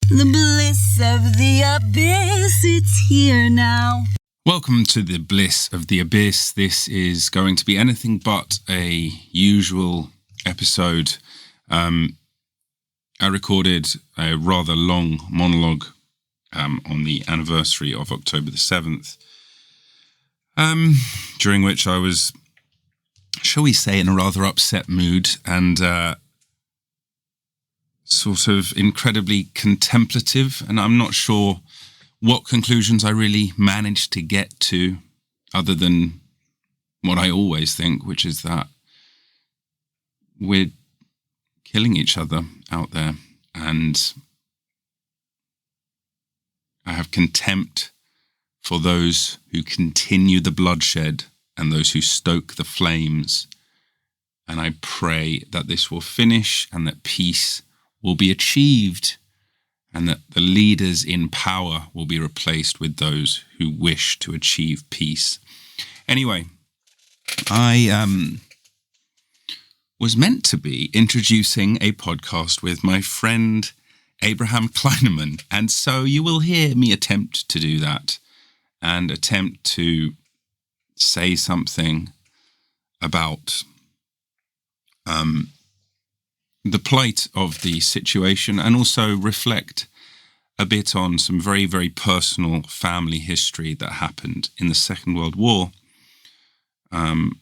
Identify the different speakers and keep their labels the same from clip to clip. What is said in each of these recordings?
Speaker 1: The bliss of the abyss, it's here now.
Speaker 2: Welcome to the Bliss of the Abyss. This is going to be anything but a usual episode. I recorded a rather long monologue on the anniversary of October the 7th, during which I was, shall we say, in a rather upset mood and sort of incredibly contemplative, and I'm not sure what conclusions I really managed to get to, other than what I always think, which is that we're killing each other out there, and I have contempt for those who continue the bloodshed and those who stoke the flames, and I pray that this will finish and that peace will be achieved, and that the leaders in power will be replaced with those who wish to achieve peace. Anyway, I was meant to be introducing a podcast with my friend Abraham Kleinman, and so you will hear me attempt to do that and attempt to say something about the plight of the situation, and also reflect a bit on some very, very personal family history that happened in the Second World War, and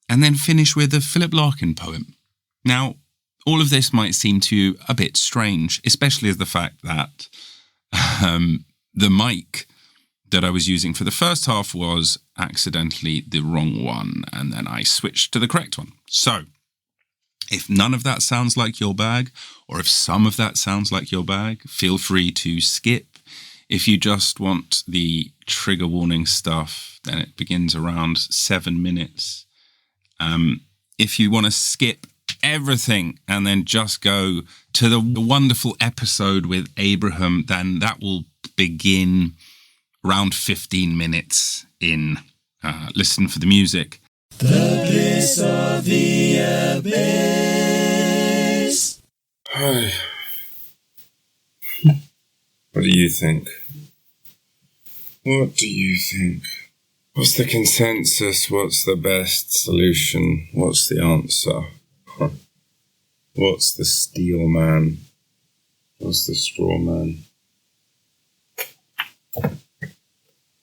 Speaker 2: then finish with a Philip Larkin poem. Now, all of this might seem to you a bit strange, especially as the fact that the mic that I was using for the first half was accidentally the wrong one, and then I switched to the correct one. So, if none of that sounds like your bag, or if some of that sounds like your bag, feel free to skip. If you just want the trigger warning stuff, then it begins around 7 minutes. If you want to skip everything and then just go to the wonderful episode with Abraham, then that will begin around 15 minutes in. Listen for the music.
Speaker 3: The bliss of the abyss.
Speaker 4: Hi. What do you think? What do you think? What's the consensus? What's the best solution? What's the answer? What's the steel man? What's the straw man?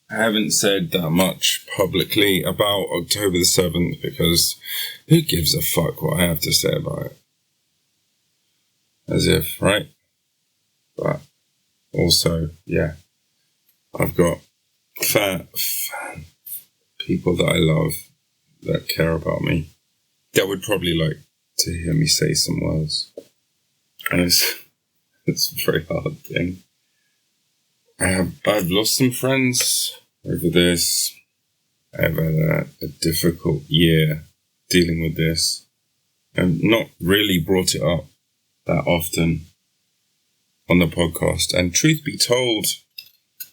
Speaker 4: I haven't said that much publicly about October the 7th because who gives a fuck what I have to say about it? As if, right? But also, yeah, I've got people that I love that care about me that would probably like to hear me say some words. And it's a very hard thing. I've lost some friends over this. I've had a difficult year dealing with this. I've not really brought it up that often on the podcast. And truth be told,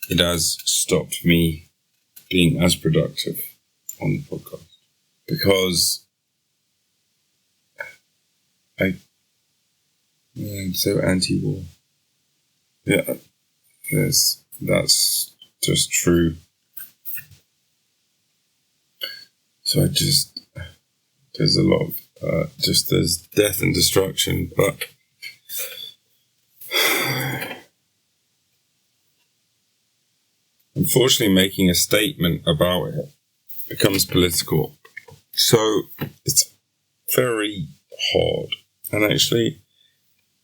Speaker 4: it has stopped me being as productive on the podcast. Because I'm so anti-war. Yeah. Yes, that's just true. So there's a lot of, there's death and destruction, but unfortunately making a statement about it becomes political. So it's very hard. And actually,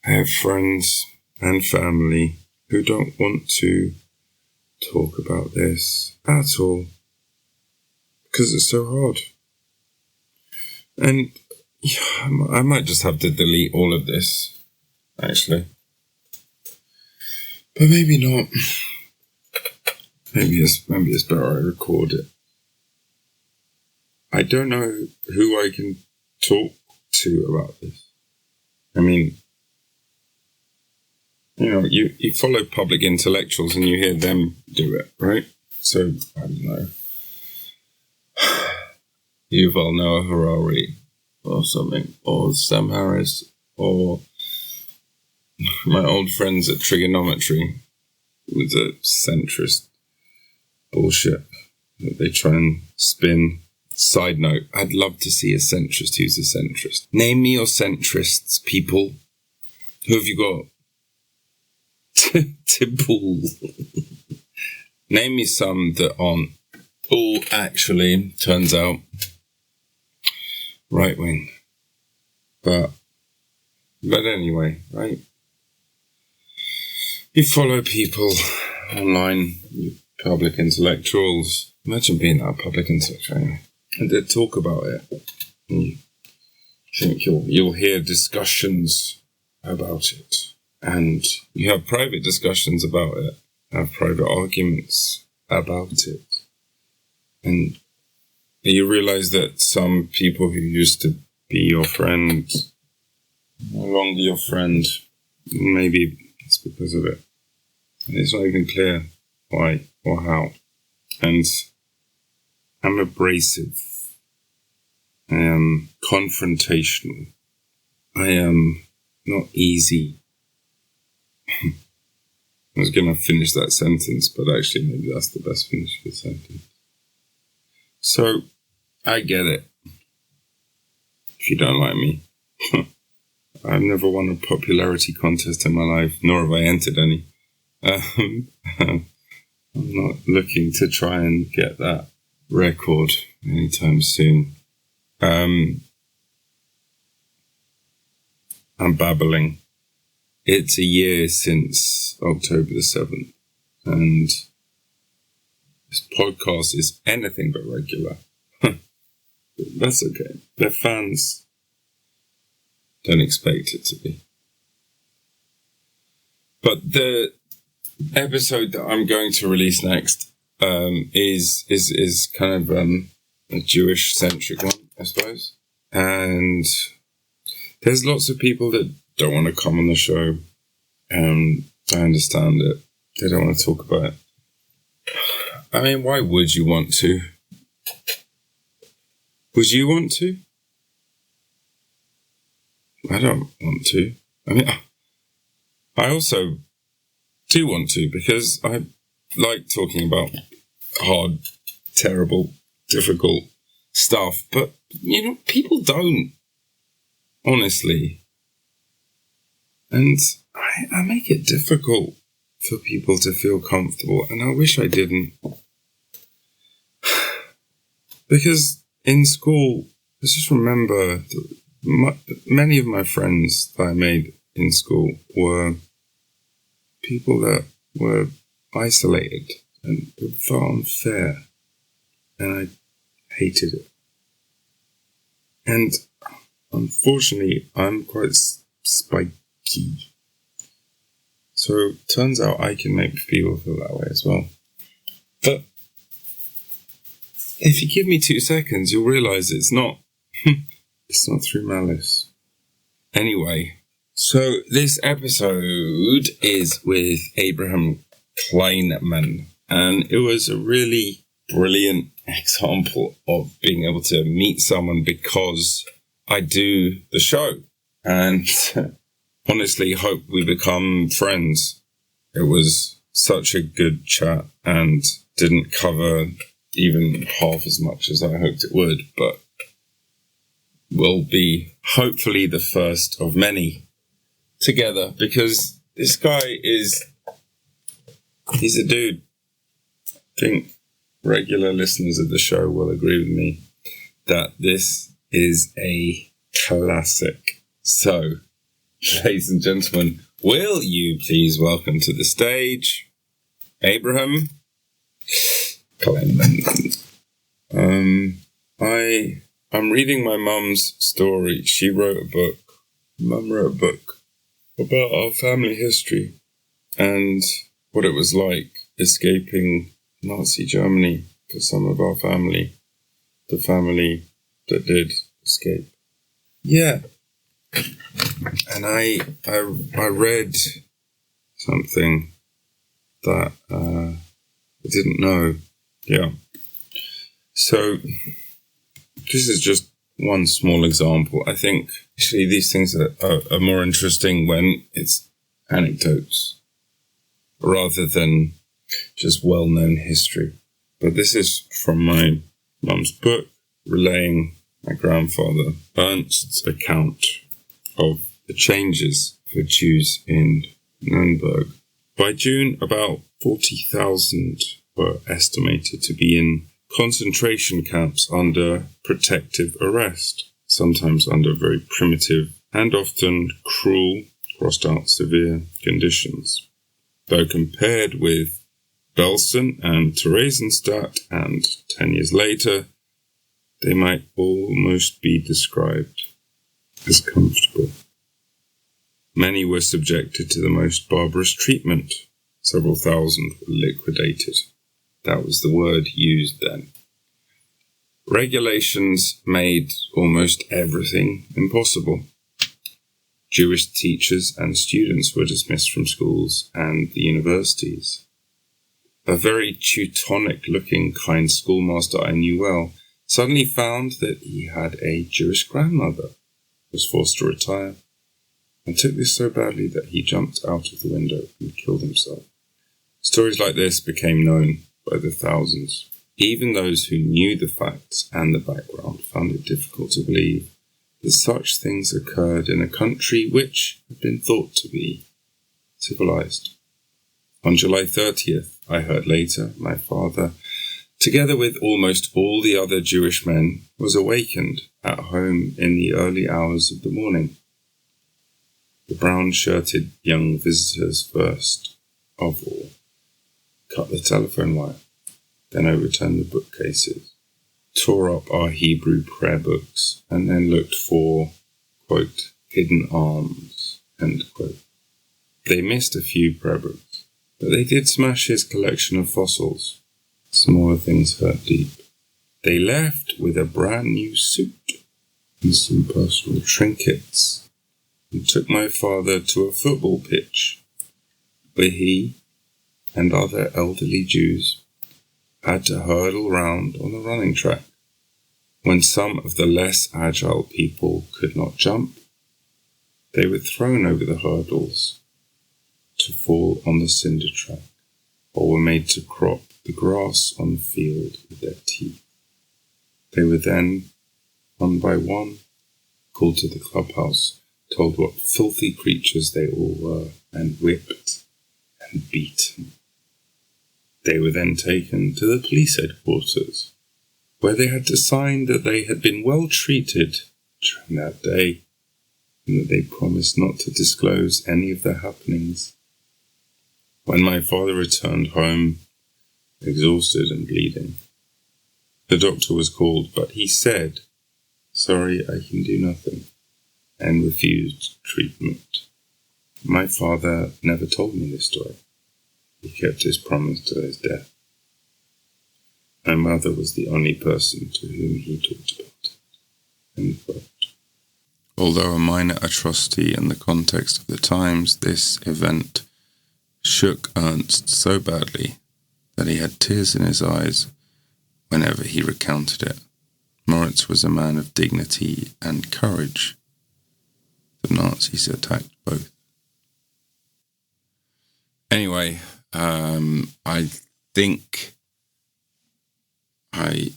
Speaker 4: I have friends and family who don't want to talk about this at all because it's so hard. And yeah, I might just have to delete all of this, actually. But maybe not. Maybe it's better I record it. I don't know who I can talk to about this. I mean, you know, you follow public intellectuals and you hear them do it, right? So, I don't know. Yuval Noah Harari or something, or Sam Harris, or my old friends at trigonometry with the centrist bullshit that they try and spin. Side note, I'd love to see a centrist who's a centrist. Name me your centrists, people. Who have you got? Tipple. Name me some that aren't all actually, turns out, right wing. But anyway, right? You follow people online, you public intellectuals. Imagine being that public intellectual anyway. And they talk about it. And you think you'll hear discussions about it. And you have private discussions about it. Have private arguments about it. And you realize that some people who used to be your friend no longer your friend. Maybe it's because of it. And it's not even clear why or how. And I'm abrasive. I am confrontational. I am not easy. I was going to finish that sentence, but actually maybe that's the best finish for the sentence. So, I get it. If you don't like me. I've never won a popularity contest in my life, nor have I entered any. I'm not looking to try and get that record anytime soon. I'm babbling. It's a year since October the 7th, and this podcast is anything but regular. That's okay. The fans don't expect it to be. But the episode that I'm going to release next is kind of a Jewish-centric one, I suppose. And there's lots of people that don't want to come on the show. I understand it. They don't want to talk about it. I mean, why would you want to? Would you want to? I don't want to. I mean, I also do want to, because I like talking about hard, terrible, difficult stuff. But, you know, people don't. Honestly. And I make it difficult for people to feel comfortable. And I wish I didn't. Because in school, I just remember many of my friends that I made in school were people that were isolated and felt unfair. And I hated it. And unfortunately, I'm quite spiky. So it turns out I can make people feel that way as well. But if you give me 2 seconds, you'll realise it's not through malice. Anyway, so this episode is with Abraham Kleinman, and it was a really brilliant example of being able to meet someone because I do the show, and honestly hope we become friends. It was such a good chat and didn't cover even half as much as I hoped it would, but will be hopefully the first of many together, because this guy he's a dude. I think regular listeners of the show will agree with me that this is a classic. So, ladies and gentlemen, will you please welcome to the stage Abraham Kleinman. I'm reading my mum's story. She wrote a book. Mum wrote a book about our family history and what it was like escaping Nazi Germany for some of our family. The family that did escape. Yeah. And I read something that I didn't know. Yeah. So this is just one small example. I think actually these things are more interesting when it's anecdotes rather than just well-known history. But this is from my mum's book, relaying my grandfather Ernst's account of the changes for Jews in Nuremberg. By June, about 40,000 were estimated to be in concentration camps under protective arrest, sometimes under very primitive and often cruel, crossed out severe conditions. Though compared with Belsen and Theresienstadt, and 10 years later, they might almost be described as comfortable. Many were subjected to the most barbarous treatment. Several thousand were liquidated. That was the word used then. Regulations made almost everything impossible. Jewish teachers and students were dismissed from schools and the universities. A very Teutonic-looking kind schoolmaster I knew well suddenly found that he had a Jewish grandmother, was forced to retire, and took this so badly that he jumped out of the window and killed himself. Stories like this became known by the thousands. Even those who knew the facts and the background found it difficult to believe that such things occurred in a country which had been thought to be civilized. On July 30th, I heard later, my father, together with almost all the other Jewish men, was awakened at home in the early hours of the morning. The brown-shirted young visitors first of all cut the telephone wire, then overturned the bookcases, tore up our Hebrew prayer books, and then looked for, quote, hidden arms, end quote. They missed a few prayer books, but they did smash his collection of fossils. Smaller things hurt deep. They left with a brand new suit and some personal trinkets, and took my father to a football pitch, where he and other elderly Jews had to hurdle round on the running track. When some of the less agile people could not jump, they were thrown over the hurdles to fall on the cinder track, or were made to crop the grass on the field with their teeth. They were then, one by one, called to the clubhouse, told what filthy creatures they all were, and whipped and beaten. They were then taken to the police headquarters, where they had to sign that they had been well treated during that day, and that they promised not to disclose any of their happenings. When my father returned home, exhausted and bleeding, the doctor was called, but he said, "Sorry, I can do nothing," and refused treatment. My father never told me this story. He kept his promise to his death. My mother was the only person to whom he talked about it. End quote. Although a minor atrocity in the context of the times, this event shook Ernst so badly that he had tears in his eyes whenever he recounted it. Moritz was a man of dignity and courage. The Nazis attacked both. Anyway, I think I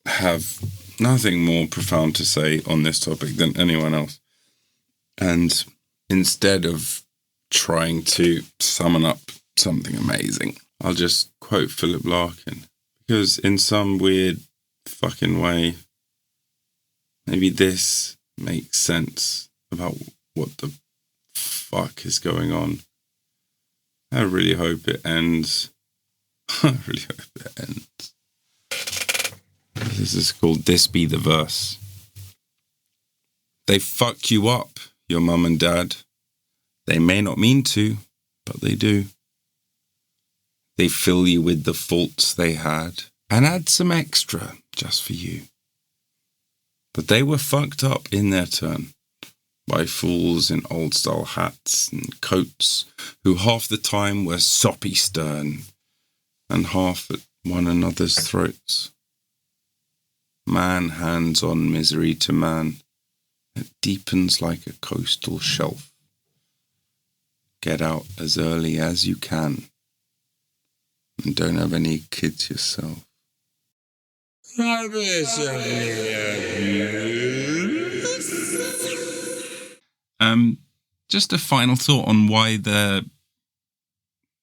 Speaker 4: have nothing more profound to say on this topic than anyone else. And instead of trying to summon up something amazing, I'll just quote Philip Larkin. Because in some weird fucking way, maybe this makes sense about what the fuck is going on. I really hope it ends. I really hope it ends. This is called This Be the Verse. They fuck you up, your mum and dad. They may not mean to, but they do. They fill you with the faults they had and add some extra just for you. But they were fucked up in their turn by fools in old-style hats and coats who half the time were soppy stern and half at one another's throats. Man hands on misery to man. It deepens like a coastal shelf.
Speaker 2: get out as early as you can. And don't have any kids yourself. Just a final thought on why the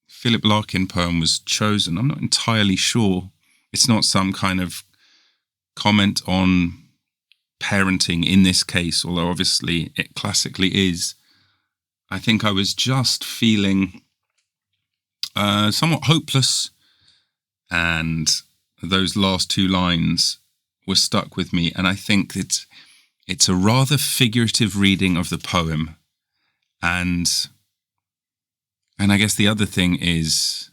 Speaker 2: Philip Larkin poem was chosen. I'm not entirely sure. It's not some kind of comment on parenting in this case, although obviously it classically is. I think I was just feeling somewhat hopeless, and those last two lines were stuck with me. And I think it's a rather figurative reading of the poem. And I guess the other thing is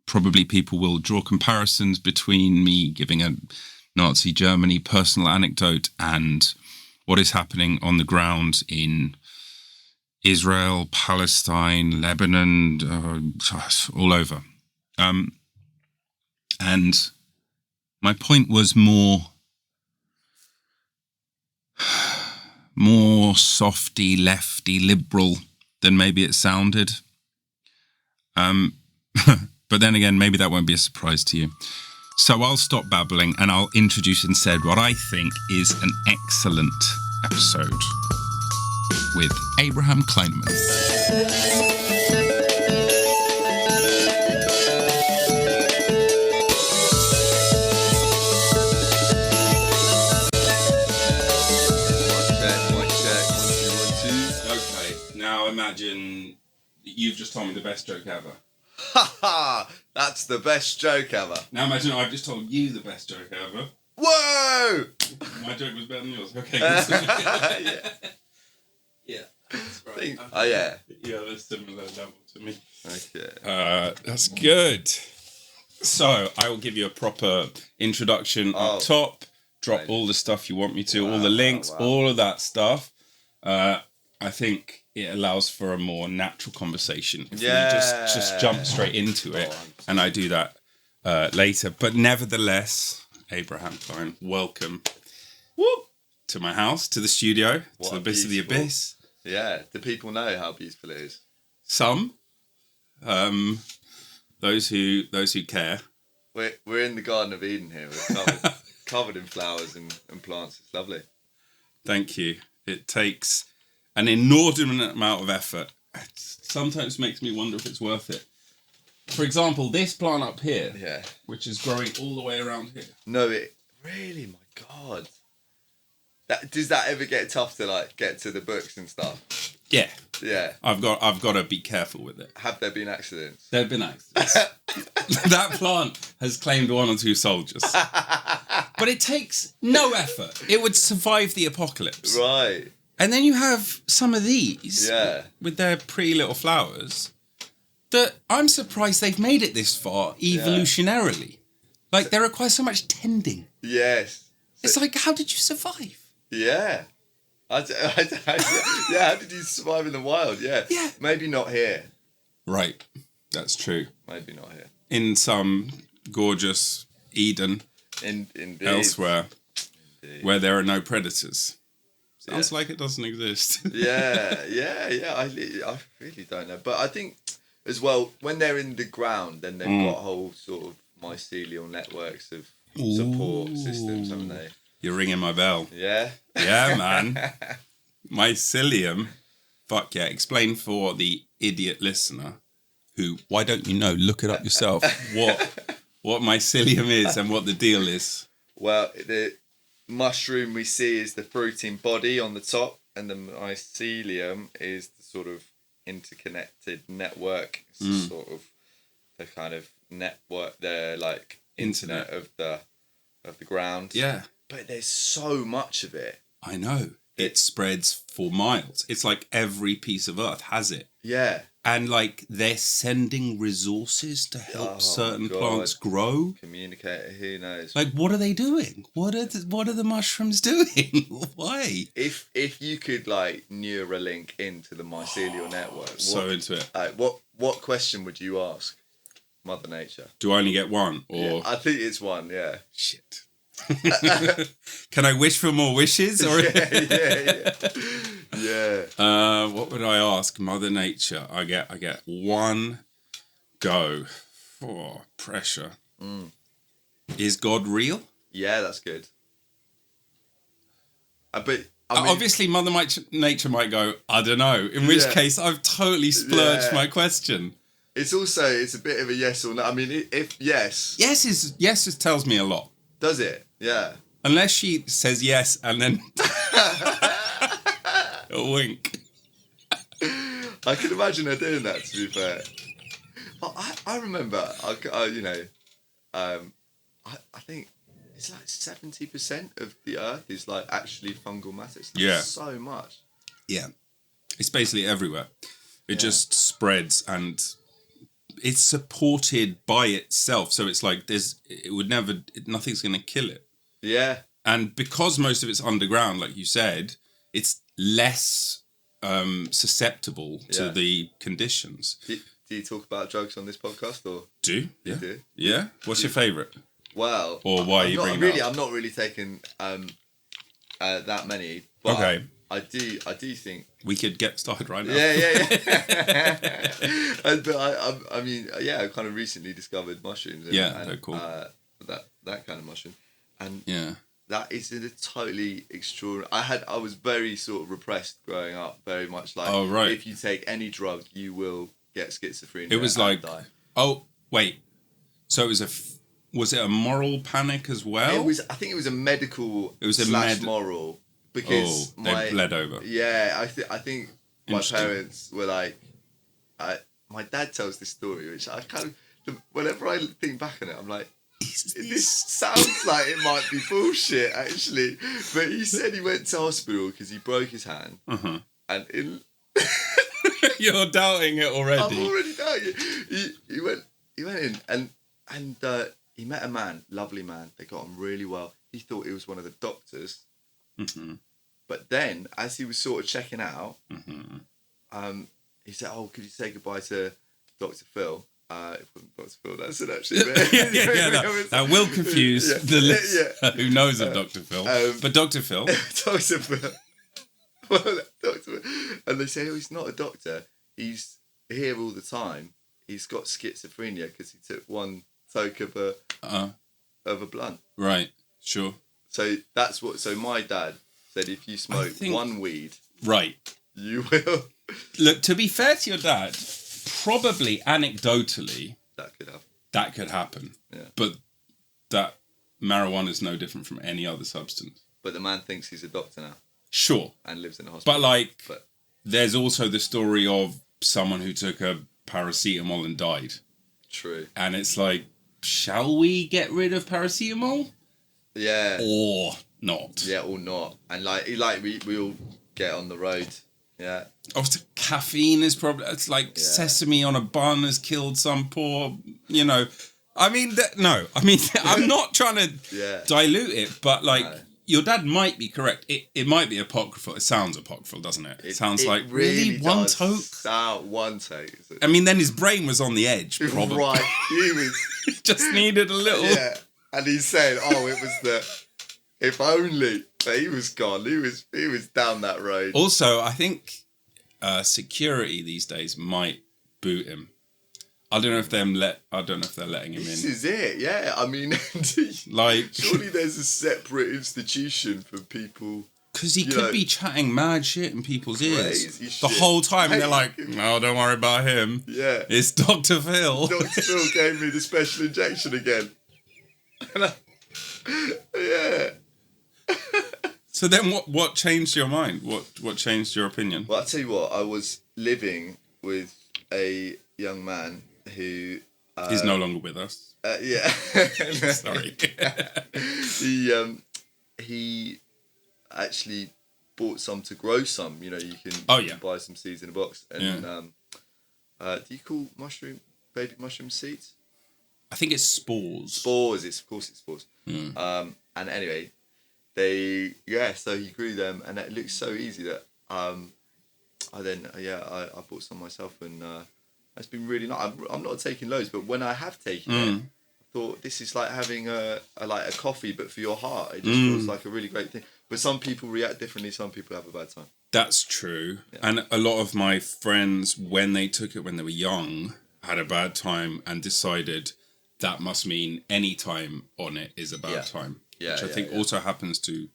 Speaker 2: probably people will draw comparisons between me giving a Nazi Germany personal anecdote and what is happening on the ground in Israel, Palestine, Lebanon, all over. And my point was more softy, lefty, liberal than maybe it sounded. But then again, maybe that won't be a surprise to you. So I'll stop babbling and I'll introduce instead what I think is an excellent episode with Abraham Kleinman. Imagine you've just told me the best joke ever.
Speaker 5: Ha ha! That's the best joke ever.
Speaker 2: Now imagine I've just told you the best joke ever.
Speaker 5: Whoa!
Speaker 2: My joke was better than yours. Okay. Yeah. That's right.
Speaker 5: Yeah.
Speaker 2: Yeah, that's similar level to me.
Speaker 5: Okay.
Speaker 2: That's good. So I will give you a proper introduction up top. Drop all the stuff you want me to, all the links, all of that stuff. I think it allows for a more natural conversation. If we just jump straight into it, and I do that later. But nevertheless, Abraham Klein, welcome to my house, to the studio, to the Abyss of the Abyss.
Speaker 5: Yeah, do people know how beautiful it is?
Speaker 2: Some, those who care.
Speaker 5: We're in the Garden of Eden here. We're covered in flowers and plants. It's lovely.
Speaker 2: Thank you. It takes an inordinate amount of effort. It sometimes makes me wonder if it's worth it. For example, this plant up here, which is growing all the way around here.
Speaker 5: No, it really, my God. Does that ever get tough to get to the books and stuff?
Speaker 2: Yeah.
Speaker 5: Yeah.
Speaker 2: I've got to be careful with it.
Speaker 5: Have there been accidents?
Speaker 2: There have been accidents. That plant has claimed 1 or 2 soldiers. But it takes no effort. It would survive the apocalypse.
Speaker 5: Right.
Speaker 2: And then you have some of these with their pretty little flowers that I'm surprised they've made it this far evolutionarily. Like, they require so much tending.
Speaker 5: Yes.
Speaker 2: It's like, how did you survive?
Speaker 5: Yeah. How did you survive in the wild? Yeah. Maybe not here.
Speaker 2: Right. That's true.
Speaker 5: Maybe not here.
Speaker 2: In some gorgeous Eden.
Speaker 5: Indeed.
Speaker 2: Elsewhere. Indeed. Where there are no predators. Sounds like it doesn't exist.
Speaker 5: Yeah. I really don't know. But I think, as well, when they're in the ground, then they've got whole sort of mycelial networks of support systems, haven't they?
Speaker 2: You're ringing my bell.
Speaker 5: Yeah?
Speaker 2: Yeah, man. Mycelium. Fuck yeah. Explain for the idiot listener who, why don't you know? Look it up yourself. What mycelium is and what the deal is.
Speaker 5: Well, the mushroom we see is the fruiting body on the top, and the mycelium is the sort of interconnected network. It's sort of the kind of network, the internet of the ground. Yeah. But there's so much of it.
Speaker 2: I know. It spreads for miles. It's like every piece of earth has it.
Speaker 5: Yeah.
Speaker 2: And they're sending resources to help certain plants grow.
Speaker 5: Communicate, who knows?
Speaker 2: What are they doing? What are the mushrooms doing? Why?
Speaker 5: If you could Neuralink into the mycelial network.
Speaker 2: Into it.
Speaker 5: What question would you ask Mother Nature?
Speaker 2: Do I only get one? Or
Speaker 5: I think it's one, yeah.
Speaker 2: Shit. Can I wish for more wishes? Or
Speaker 5: Yeah.
Speaker 2: what would I ask Mother Nature? I get one go. Oh, pressure. Is God real?
Speaker 5: Yeah, that's good. But I mean,
Speaker 2: obviously, Mother Nature might go, I don't know. In which case, I've totally splurged my question.
Speaker 5: it's a bit of a yes or no. I mean, if yes,
Speaker 2: Yes tells me a lot.
Speaker 5: does it? Yeah.
Speaker 2: Unless she says yes and then a wink.
Speaker 5: I can imagine her doing that. To be fair, but I remember I think it's like 70% of the Earth is like actually fungal matter. It's like so much.
Speaker 2: Yeah, it's basically everywhere. It just spreads and it's supported by itself. So it's like nothing's going to kill it.
Speaker 5: Yeah.
Speaker 2: And because most of it's underground, like you said, it's less susceptible to the conditions.
Speaker 5: Do you talk about drugs on this podcast or?
Speaker 2: Yeah.
Speaker 5: You do?
Speaker 2: Yeah. What's your favourite?
Speaker 5: Well,
Speaker 2: or why are you bringing it up?
Speaker 5: I'm not really taking that many. But
Speaker 2: okay.
Speaker 5: I do think
Speaker 2: we could get started right now.
Speaker 5: Yeah. But I kind of recently discovered mushrooms.
Speaker 2: They're cool.
Speaker 5: That kind of mushroom, and that is a totally extraordinary. I was very sort of repressed growing up, very much like if you take any drug, you will get schizophrenia.
Speaker 2: It was like
Speaker 5: die.
Speaker 2: Oh wait, so it was it a moral panic as well?
Speaker 5: I think it was a medical. It was moral. Because
Speaker 2: they bled over.
Speaker 5: Yeah, I think my parents were like, my dad tells this story, which I kind of, whenever I think back on it, I'm like, this sounds like it might be bullshit actually. But he said he went to hospital because he broke his hand, and
Speaker 2: you're doubting it already.
Speaker 5: I'm already doubting it. He went in and he met a man, lovely man. They got on really well. He thought it was one of the doctors. But then, as he was sort of checking out, he said, "Oh, could you say goodbye to Dr. Phil?" Dr. Phil, that's it actually.
Speaker 2: That will confuse the listener who knows of Dr. Phil. But Dr. Phil,
Speaker 5: Dr. Phil, Dr. Phil, and they say, "Oh, he's not a doctor. He's here all the time. He's got schizophrenia because he took one toke of a blunt." Right.
Speaker 2: Sure.
Speaker 5: So that's what. So my dad said, if you smoke one weed, you will.
Speaker 2: Look, to be fair to your dad, probably anecdotally,
Speaker 5: that could happen. Yeah.
Speaker 2: But that marijuana is no different from any other substance.
Speaker 5: But the man thinks he's a doctor now.
Speaker 2: Sure.
Speaker 5: And lives in a hospital.
Speaker 2: But there's also the story of someone who took a paracetamol and died.
Speaker 5: True.
Speaker 2: And it's like, shall we get rid of paracetamol?
Speaker 5: Yeah.
Speaker 2: Or not.
Speaker 5: Yeah, or not. And we all get on the road. Yeah.
Speaker 2: Obviously, caffeine is probably... It's like sesame on a bun has killed some poor... I mean, no. I mean, I'm not trying to dilute it, but your dad might be correct. It might be apocryphal. It sounds apocryphal, doesn't it? It sounds like, really? One toke?
Speaker 5: One toke.
Speaker 2: I mean, then his brain was on the edge, probably.
Speaker 5: Right. He was...
Speaker 2: He just needed a little...
Speaker 5: Yeah. And he's saying, it was if only. But he was gone. He was down that road.
Speaker 2: Also, I think security these days might boot him. I don't know if they're letting him in.
Speaker 5: This is it, yeah. I mean, surely there's a separate institution for people.
Speaker 2: Because he could be chatting mad shit in people's ears
Speaker 5: shit.
Speaker 2: The whole time. And they're like, "No, don't worry about him.
Speaker 5: Yeah,
Speaker 2: it's Dr. Phil.
Speaker 5: Dr. Phil gave me the special injection again." Yeah.
Speaker 2: So then what changed your mind? What changed your opinion?
Speaker 5: Well, I'll tell you what, I was living with a young man who...
Speaker 2: he's no longer with us.
Speaker 5: Yeah.
Speaker 2: Sorry.
Speaker 5: He actually bought some to grow some. You can buy some seeds in a box. And do you call baby mushroom seeds?
Speaker 2: I think it's spores.
Speaker 5: Spores, of course it's spores. And anyway, so he grew them, and it looks so easy that I bought some myself, and it's been really nice. I'm not taking loads, but when I have taken it, thought this is like having a coffee, but for your heart. It just feels like a really great thing. But some people react differently. Some people have a bad time.
Speaker 2: That's true. Yeah. And a lot of my friends, when they took it when they were young, had a bad time and decided that must mean any time on it is a bad time. Yeah, which I think also happens to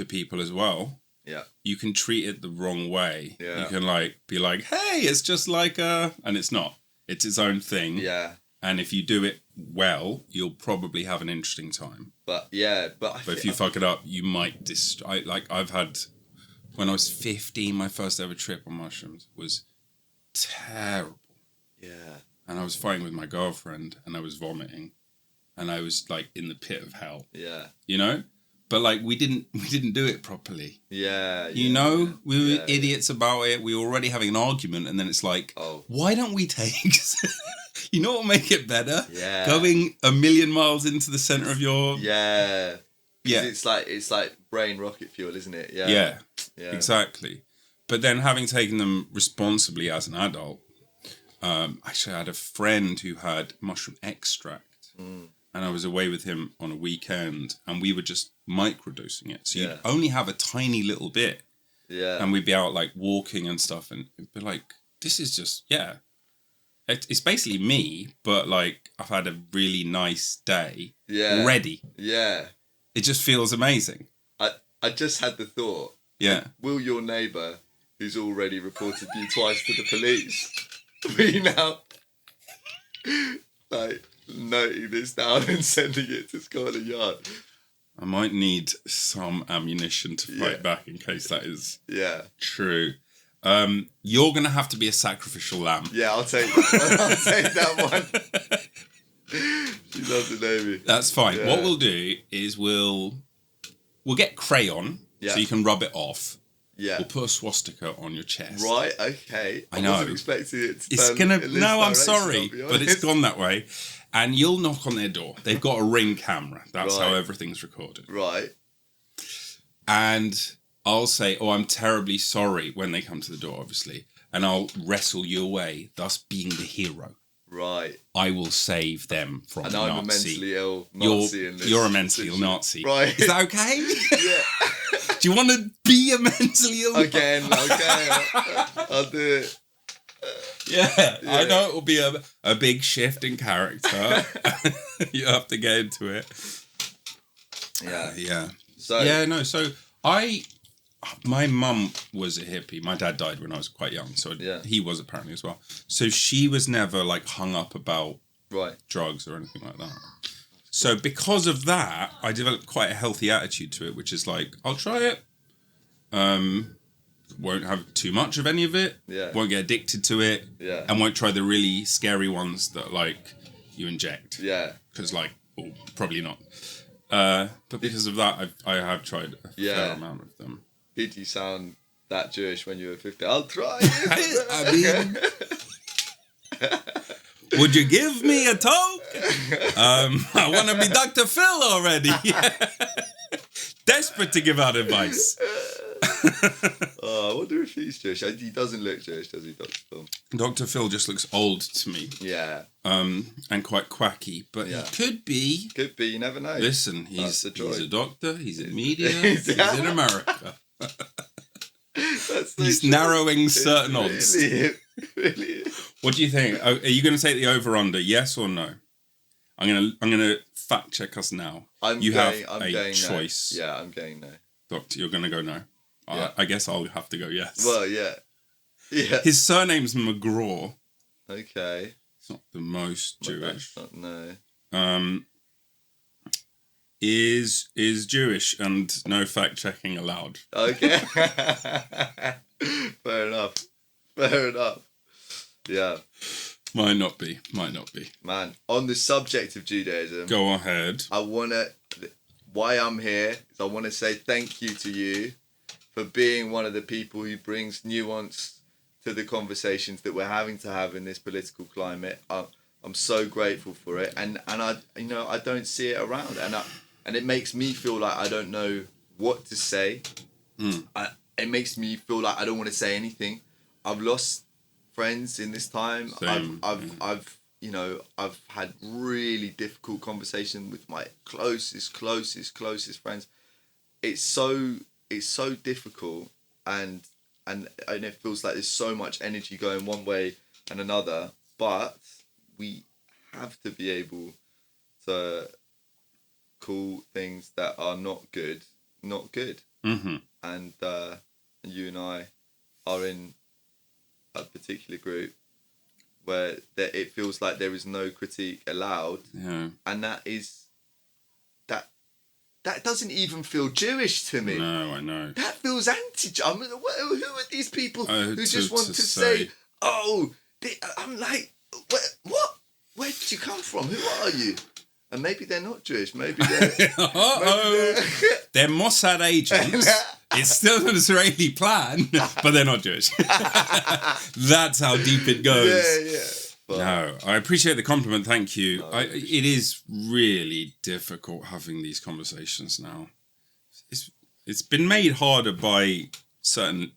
Speaker 2: people as well. Yeah. You can treat it the wrong way. Yeah. You can be like, hey, it's just like and it's not. It's its own thing. Yeah. And if you do it well, you'll probably have an interesting time. But if you fuck it up, you might I've had, when I was 15, my first ever trip on mushrooms was terrible. Yeah. And I was fighting with my girlfriend and I was vomiting and I was like in the pit of hell. Yeah. You know? But like we didn't do it properly. Yeah. You know? We were idiots about it. We were already having an argument and then it's like, why don't we take you know what will make it better? Yeah. Going 1,000,000 miles into the centre of your Yeah. It's like brain rocket fuel, isn't it? Yeah. Yeah. Yeah. Exactly. But then having taken them responsibly as an adult, actually I had a friend who had mushroom extract. And I was away with him on a weekend and we were just microdosing it. So you'd only have a tiny little bit. Yeah. And we'd be out like walking and stuff and it'd be like, this is just, it's basically me, but like I've had a really nice day already. Yeah. It just feels amazing. I just had the thought. Yeah. Will your neighbour, who's already reported you twice to the police, be now like noting this down and sending it to Scotland Yard? I might need some ammunition to fight back in case that is true. You're going to have to be a sacrificial lamb. Yeah, I'll take that. I'll take that one. She doesn't know me. That's fine. Yeah. What we'll do is we'll get crayon so you can rub it off. Yeah. We'll put a swastika on your chest. Right, okay. I know. I wasn't expecting it to turn No, I'm sorry, but it's gone that way. And you'll knock on their door. They've got a Ring camera. That's how everything's recorded. Right. And I'll say, I'm terribly sorry when they come to the door, obviously. And I'll wrestle you away, thus being the hero. Right. I will save them from the Nazi. And I'm a mentally ill Nazi in this. You're a mentally ill Nazi. Right. Is that okay? Yeah. Do you want to be a mentally ill Nazi? Again, okay. I'll do it. Yeah, I know it will be a big shift in character. You have to get into it. Yeah. So my mum was a hippie. My dad died when I was quite young, so he was apparently as well. So she was never like hung up about drugs or anything like that. So because of that, I developed quite a healthy attitude to it, which is like, I'll try it. Won't have too much of any of it. Yeah. Won't get addicted to it. Yeah. And won't try the really scary ones that like you inject. Yeah. Because probably not. But because of that, I have tried a fair amount of them. Did you sound that Jewish when you were 50? I'll try it. I mean, would you give me a toke? I want to be Dr. Phil already. Desperate to give out advice. I wonder if he's Jewish. He doesn't look Jewish, does he, Dr. Phil? Dr. Phil just looks old to me. Yeah. And quite quacky, but he could be. Could be, you never know. Listen, he's a doctor, he's in media, he's in America. He's narrowing certain odds. Really? What do you think? Are you going to take the over/under? Yes or no? I'm gonna fact check us now. I'm going choice. No. Yeah, I'm going no. Doctor, you're going to go no. Yeah. I guess I'll have to go yes. Well, yeah. His surname's McGraw. Okay. It's not the most Jewish. No. Is Jewish and no fact checking allowed. Okay. Fair enough. Yeah. Might not be. Man, on the subject of Judaism. Go ahead. Why I'm here is I want to say thank you to you for being one of the people who brings nuance to the conversations that we're having to have in this political climate. I'm so grateful for it, and I don't see it around, and it makes me feel like I don't know what to say. It makes me feel like I don't want to say anything. I've lost friends in this time. Same. I've
Speaker 5: you know, I've had really difficult conversation with my closest friends. It's so difficult, and it feels like there's so much energy going one way and another, but we have to be able to call things that are not good.
Speaker 2: Mm-hmm.
Speaker 5: And you and I are in a particular group where it feels like there is no critique allowed, and that doesn't even feel Jewish to me.
Speaker 2: No, I know.
Speaker 5: That feels anti. I mean, who are these people who just want to say, "Oh," I'm like, what? Where did you come from? Who are you? And maybe they're not Jewish. Maybe they're...
Speaker 2: They're Mossad agents. It's still an Israeli plan, but they're not Jewish. That's how deep it goes.
Speaker 5: Yeah. But...
Speaker 2: No, I appreciate the compliment. Thank you. It is really difficult having these conversations now. It's been made harder by certain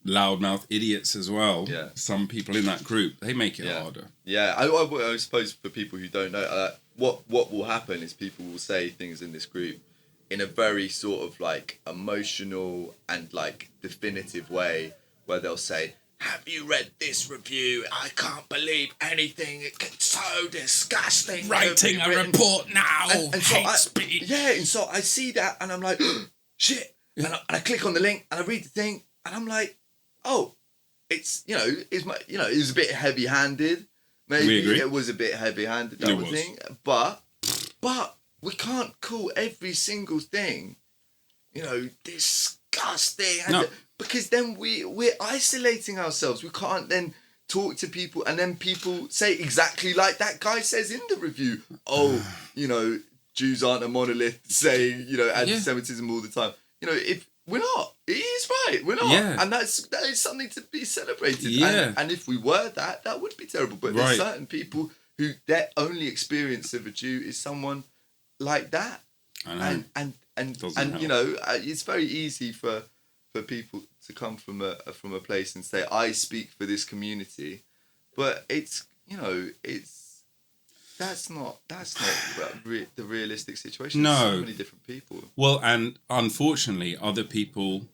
Speaker 2: loudmouth idiots as well.
Speaker 5: Yeah.
Speaker 2: Some people in that group, they make it harder.
Speaker 5: Yeah, I suppose for people who don't know, what will happen is people will say things in this group in a very sort of like emotional and like definitive way, where they'll say, "Have you read this review? I can't believe anything. It's so disgusting.
Speaker 2: Writing a report now.
Speaker 5: And so and so I see that and I'm like, shit. And I click on the link and I read the thing and I'm like, oh, it's, it was a bit heavy-handed. Maybe
Speaker 2: we agree.
Speaker 5: It was a bit heavy-handed, that whole thing. But we can't call every single thing, disgusting.
Speaker 2: No.
Speaker 5: Because then we're isolating ourselves. We can't then talk to people and then people say exactly like that guy says in the review. Oh, Jews aren't a monolith, saying, anti-Semitism all the time. If we're not, it is right. We're not.
Speaker 2: Yeah.
Speaker 5: And that is something to be celebrated.
Speaker 2: Yeah.
Speaker 5: And if we were that would be terrible. But there's certain people who their only experience of a Jew is someone like that.
Speaker 2: I know.
Speaker 5: And
Speaker 2: help.
Speaker 5: it's very easy for people to come from a place and say, I speak for this community, but that's not the realistic situation.
Speaker 2: No.
Speaker 5: There's so many different people.
Speaker 2: Well, and unfortunately, other people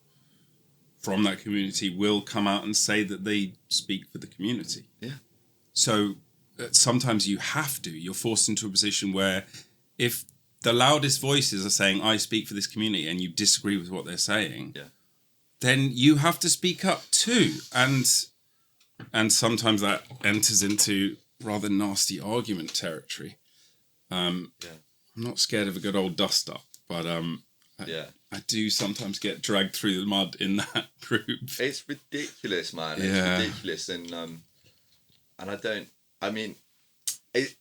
Speaker 2: from that community will come out and say that they speak for the community.
Speaker 5: Yeah.
Speaker 2: So sometimes you're forced into a position where if the loudest voices are saying, I speak for this community, and you disagree with what they're saying, then you have to speak up too. And sometimes that enters into rather nasty argument territory. I'm not scared of a good old dust up, but I do sometimes get dragged through the mud in that group.
Speaker 5: It's ridiculous, man. It's ridiculous, and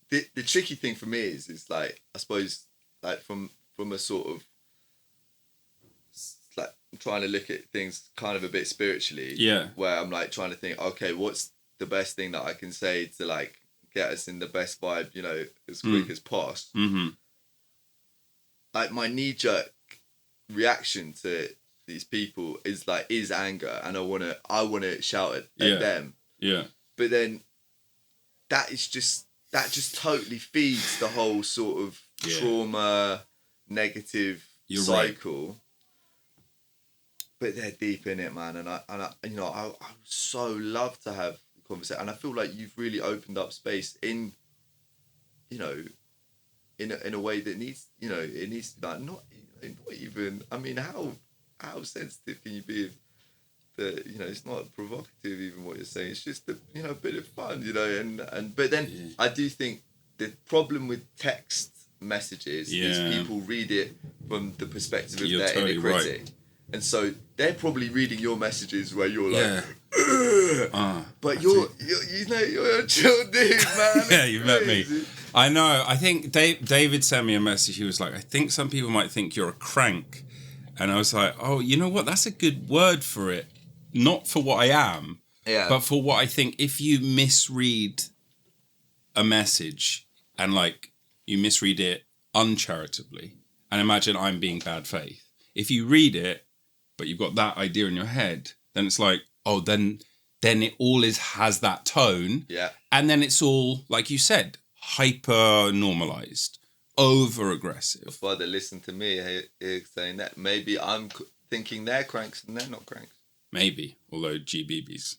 Speaker 5: the tricky thing for me is like, I suppose, like from a sort of like I'm trying to look at things kind of a bit spiritually. Yeah. Where I'm like trying to think, okay, what's the best thing that I can say to like get us in the best vibe, as quick as possible.
Speaker 2: Mm-hmm.
Speaker 5: Like my knee-jerk reaction to these people is anger, and I wanna shout at them. Yeah. But then that just totally feeds the whole sort of trauma negative cycle. Right. But they're deep in it, man, and I would so love to have a conversation, and I feel like you've really opened up space in a way that needs, it needs to be like not even. I mean, how sensitive can you be? It's not provocative even what you're saying. It's just a bit of fun, but then I do think the problem with text messages is people read it from the perspective of their inner critic. Right. And so they're probably reading your messages where you're like, but you're a chill dude, man.
Speaker 2: Yeah, you met me. I know. I think David sent me a message. He was like, I think some people might think you're a crank. And I was like, oh, you know what? That's a good word for it. Not for what I am, but for what I think. If you misread a message and like you misread it uncharitably, and imagine I'm being bad faith. If you read it, but you've got that idea in your head, then it's like, oh, then then it all has that tone.
Speaker 5: Yeah.
Speaker 2: And then it's all, like you said, hyper normalized, over aggressive.
Speaker 5: Before they listen to me saying that, maybe I'm thinking they're cranks and they're not cranks.
Speaker 2: Maybe, although GBBs.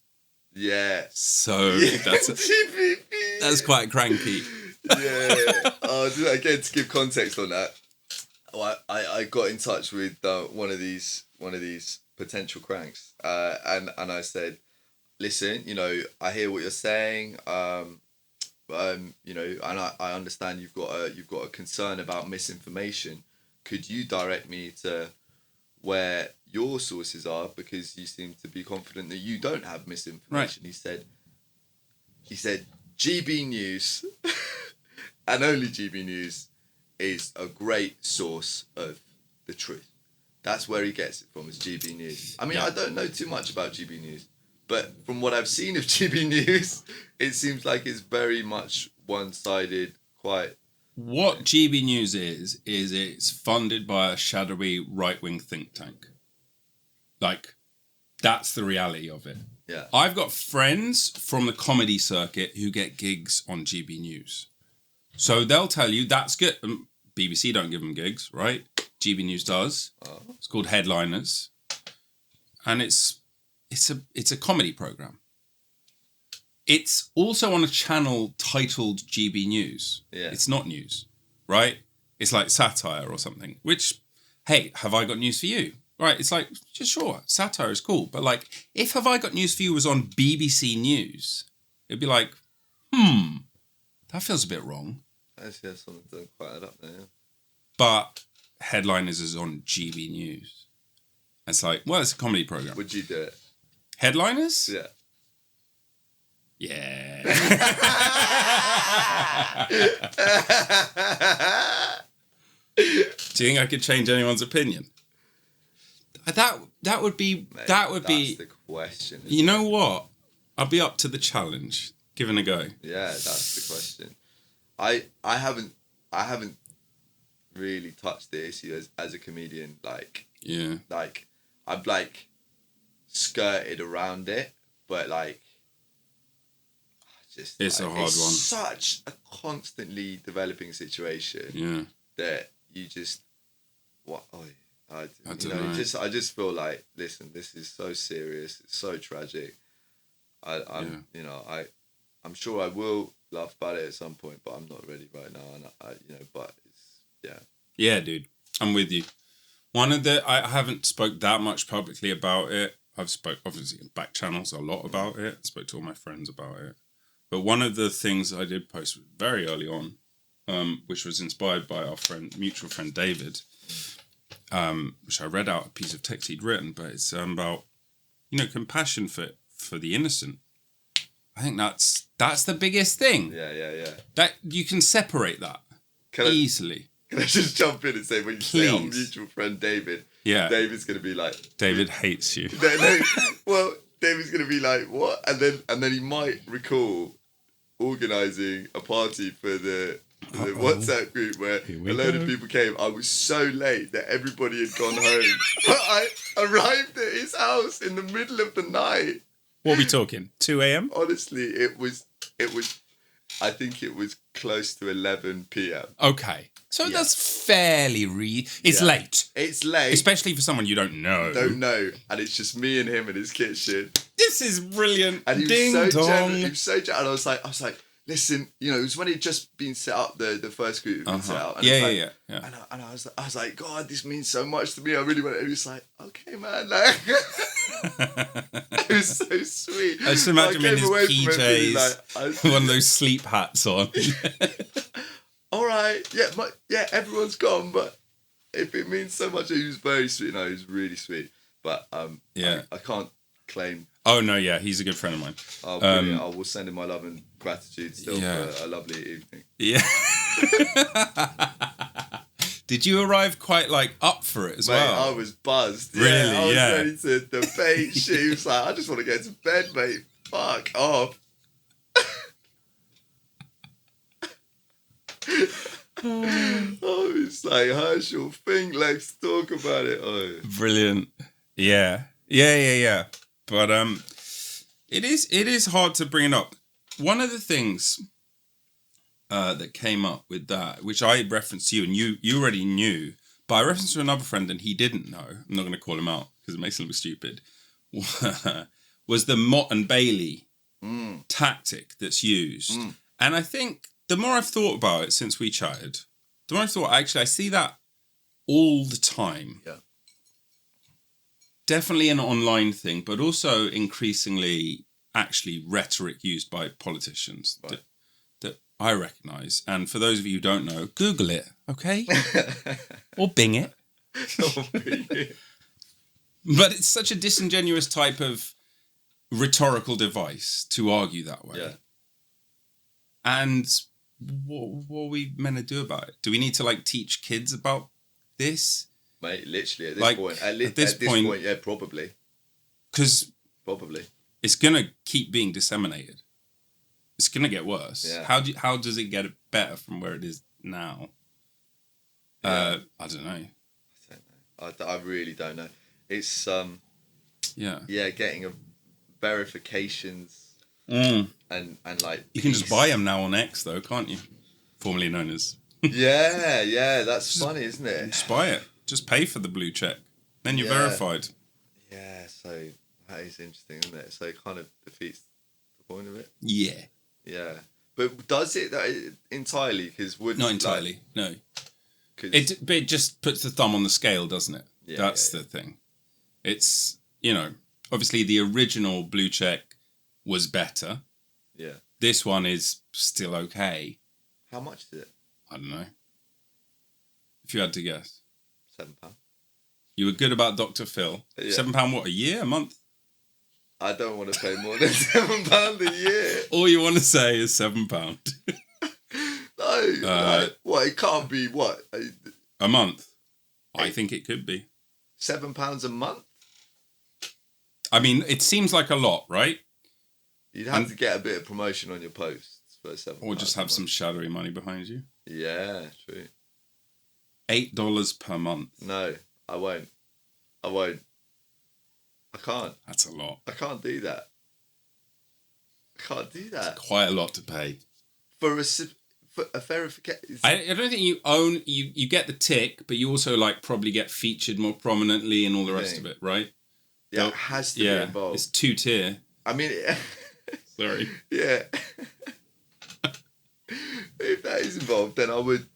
Speaker 5: Yeah.
Speaker 2: So that's quite cranky.
Speaker 5: Yeah. Again, to give context on that, I got in touch with one of these potential cranks, and I said, listen, I hear what you're saying, and I understand you've got a concern about misinformation. Could you direct me to where your sources are, because you seem to be confident that you don't have misinformation? Right. He said GB News and only GB News is a great source of the truth. That's where he gets it from, is GB News. I mean, I don't know too much about GB News, but from what I've seen of GB News, it seems like it's very much one-sided, quite...
Speaker 2: What GB News is it's funded by a shadowy right-wing think tank. Like, that's the reality of it.
Speaker 5: Yeah.
Speaker 2: I've got friends from the comedy circuit who get gigs on GB News. So they'll tell you that's good. BBC don't give them gigs, right? GB News does. Oh. It's called Headliners. And it's a comedy program. It's also on a channel titled GB News.
Speaker 5: Yeah.
Speaker 2: It's not news, right? It's like satire or something, which, hey, have I got news for you? Right, it's like, just sure, satire is cool. But like, if Have I Got News for You was on BBC News, it'd be like, that feels a bit wrong.
Speaker 5: Actually, that's something that doesn't quite add up there, yeah.
Speaker 2: But Headliners is on GB News. It's like, well, it's a comedy program.
Speaker 5: Would you do it?
Speaker 2: Headliners?
Speaker 5: Yeah.
Speaker 2: Yeah. Do you think I could change anyone's opinion? That would be...
Speaker 5: Mate,
Speaker 2: that would
Speaker 5: that's
Speaker 2: be...
Speaker 5: the question.
Speaker 2: You know what? I'll be up to the challenge. Give it a go.
Speaker 5: Yeah, that's the question. I haven't really touched the issue as a comedian. Like,
Speaker 2: yeah.
Speaker 5: Like, I've like skirted around it, but like, just
Speaker 2: it's
Speaker 5: like,
Speaker 2: a hard one.
Speaker 5: Such a constantly developing situation.
Speaker 2: Yeah.
Speaker 5: That you just I don't know. I just feel like, listen, this is so serious. It's so tragic. I'm sure I will laugh about it at some point, but I'm not ready right now. And but it's
Speaker 2: Yeah, dude, I'm with you. I haven't spoke that much publicly about it. I've spoke obviously in back channels a lot about it. Spoke to all my friends about it. But one of the things I did post very early on, which was inspired by our mutual friend David, which I read out a piece of text he'd written, but it's about, compassion for the innocent. I think that's the biggest thing.
Speaker 5: Yeah.
Speaker 2: That you can separate that easily.
Speaker 5: Can I just jump in and say, when you say our mutual friend David, David's going to be like...
Speaker 2: David hates you.
Speaker 5: No, well, David's going to be like, what? And then he might recall organising a party for the WhatsApp group where a load of people came. I was so late that everybody had gone home. But I arrived at his house in the middle of the night.
Speaker 2: What are we talking? 2 a.m?
Speaker 5: Honestly, it was. I think it was close to 11 p.m.
Speaker 2: Okay. So that's fairly it's late.
Speaker 5: It's late.
Speaker 2: Especially for someone you don't know.
Speaker 5: Don't know. And it's just me and him in his kitchen.
Speaker 2: This is brilliant.
Speaker 5: And he
Speaker 2: Ding
Speaker 5: was so
Speaker 2: dong.
Speaker 5: generous. He was so generous. And I was like, listen, it was when he'd just been set up, the first group had been set up. And
Speaker 2: yeah.
Speaker 5: And I was like, God, this means so much to me. I really want it. And he was like, okay, man. Like, it was so sweet.
Speaker 2: I just imagine him in his PJs, one of those sleep hats on.
Speaker 5: All right, everyone's gone, but if it means so much, he was very sweet. No, he was really sweet. But I can't claim.
Speaker 2: Oh no, yeah, he's a good friend of mine.
Speaker 5: Oh, brilliant. I will send him my love and gratitude still for a lovely evening.
Speaker 2: Yeah. Did you arrive quite up for it as well?
Speaker 5: I was buzzed.
Speaker 2: Really?
Speaker 5: I was ready to debate shit. He was like, I just want to get to bed, mate. Fuck off. It's like, Herschel, let's talk about it. Oh.
Speaker 2: Brilliant. Yeah. But It is hard to bring it up. One of the things that came up with that, which I referenced to you, and you already knew, but I referenced to another friend and he didn't know. I'm not going to call him out because it makes him look stupid. Was the Mott and Bailey tactic that's used. And I think the more I've thought about it since we chatted, the more I've thought, actually, I see that all the time.
Speaker 5: Yeah.
Speaker 2: Definitely an online thing, but also increasingly actually rhetoric used by politicians that I recognise. And for those of you who don't know, Google it, okay? Or Bing it. But it's such a disingenuous type of rhetorical device to argue that way.
Speaker 5: Yeah.
Speaker 2: And what are we meant to do about it? Do we need to teach kids about this?
Speaker 5: Mate, literally at this point. At this point, yeah, probably.
Speaker 2: Because
Speaker 5: probably
Speaker 2: it's gonna keep being disseminated. It's gonna get worse.
Speaker 5: Yeah.
Speaker 2: How does it get better from where it is now?
Speaker 5: Yeah.
Speaker 2: I don't know.
Speaker 5: I really don't know. It's getting a verifications and
Speaker 2: you can just buy them now on X though, can't you? Formerly known as
Speaker 5: yeah, that's funny, isn't it?
Speaker 2: just buy it. Just pay for the blue check, then you're verified.
Speaker 5: Yeah, so that is interesting, isn't it? So it kind of defeats the point of it. Yeah, but does it entirely? Because
Speaker 2: not entirely, no. But it just puts the thumb on the scale, doesn't it?
Speaker 5: Yeah,
Speaker 2: that's the thing. It's obviously the original blue check was better.
Speaker 5: Yeah.
Speaker 2: This one is still okay.
Speaker 5: How much is it?
Speaker 2: I don't know. If you had to guess.
Speaker 5: £7.
Speaker 2: You were good about Dr. Phil.
Speaker 5: Yeah.
Speaker 2: £7 what, a year? A month?
Speaker 5: I don't want to pay more than £7 a year.
Speaker 2: All you want to say is £7.
Speaker 5: No. What? It can't be what?
Speaker 2: A month? I think it could be.
Speaker 5: £7 a month?
Speaker 2: I mean, it seems like a lot, right?
Speaker 5: You'd have to get a bit of promotion on your posts for £7.
Speaker 2: Or just have some shadowy money behind you.
Speaker 5: Yeah, true.
Speaker 2: $8 per month.
Speaker 5: No, I won't. I can't.
Speaker 2: That's a lot.
Speaker 5: I can't do that.
Speaker 2: Quite a lot to pay.
Speaker 5: For a verification.
Speaker 2: I don't think you own... You get the tick, but you also probably get featured more prominently and all the rest of it, right?
Speaker 5: Yeah, it has to be involved.
Speaker 2: It's 2-tier.
Speaker 5: I mean...
Speaker 2: Sorry.
Speaker 5: Yeah. If that is involved, then I would...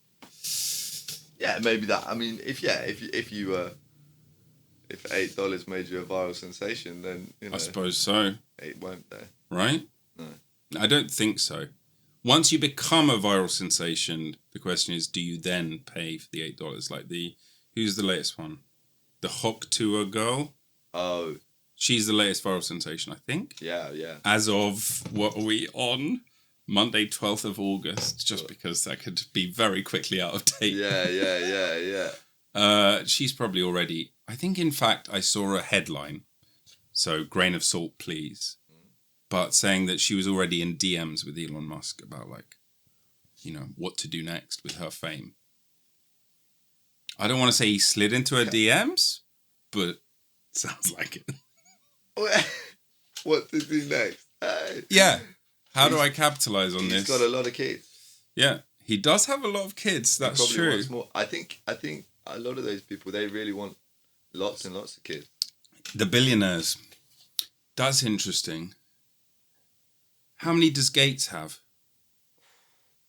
Speaker 5: Yeah, maybe that. I mean, if $8 made you a viral sensation, then
Speaker 2: I suppose so.
Speaker 5: It won't though.
Speaker 2: Right?
Speaker 5: No.
Speaker 2: I don't think so. Once you become a viral sensation, the question is, do you then pay for the $8? Who's the latest one? The Hook Tour girl?
Speaker 5: Oh.
Speaker 2: She's the latest viral sensation, I think.
Speaker 5: Yeah.
Speaker 2: As of, what are we on? Monday, 12th of August, just because that could be very quickly out of date.
Speaker 5: Yeah.
Speaker 2: She's probably already... I think, in fact, I saw a headline, so grain of salt, please, but saying that she was already in DMs with Elon Musk about, what to do next with her fame. I don't want to say he slid into her DMs, but sounds like it.
Speaker 5: What to do next?
Speaker 2: Yeah. How do I capitalise on this?
Speaker 5: He's got a lot of kids.
Speaker 2: Yeah. He does have a lot of kids, that's true.
Speaker 5: Wants more. I think a lot of those people, they really want lots and lots of kids.
Speaker 2: The billionaires. That's interesting. How many does Gates have?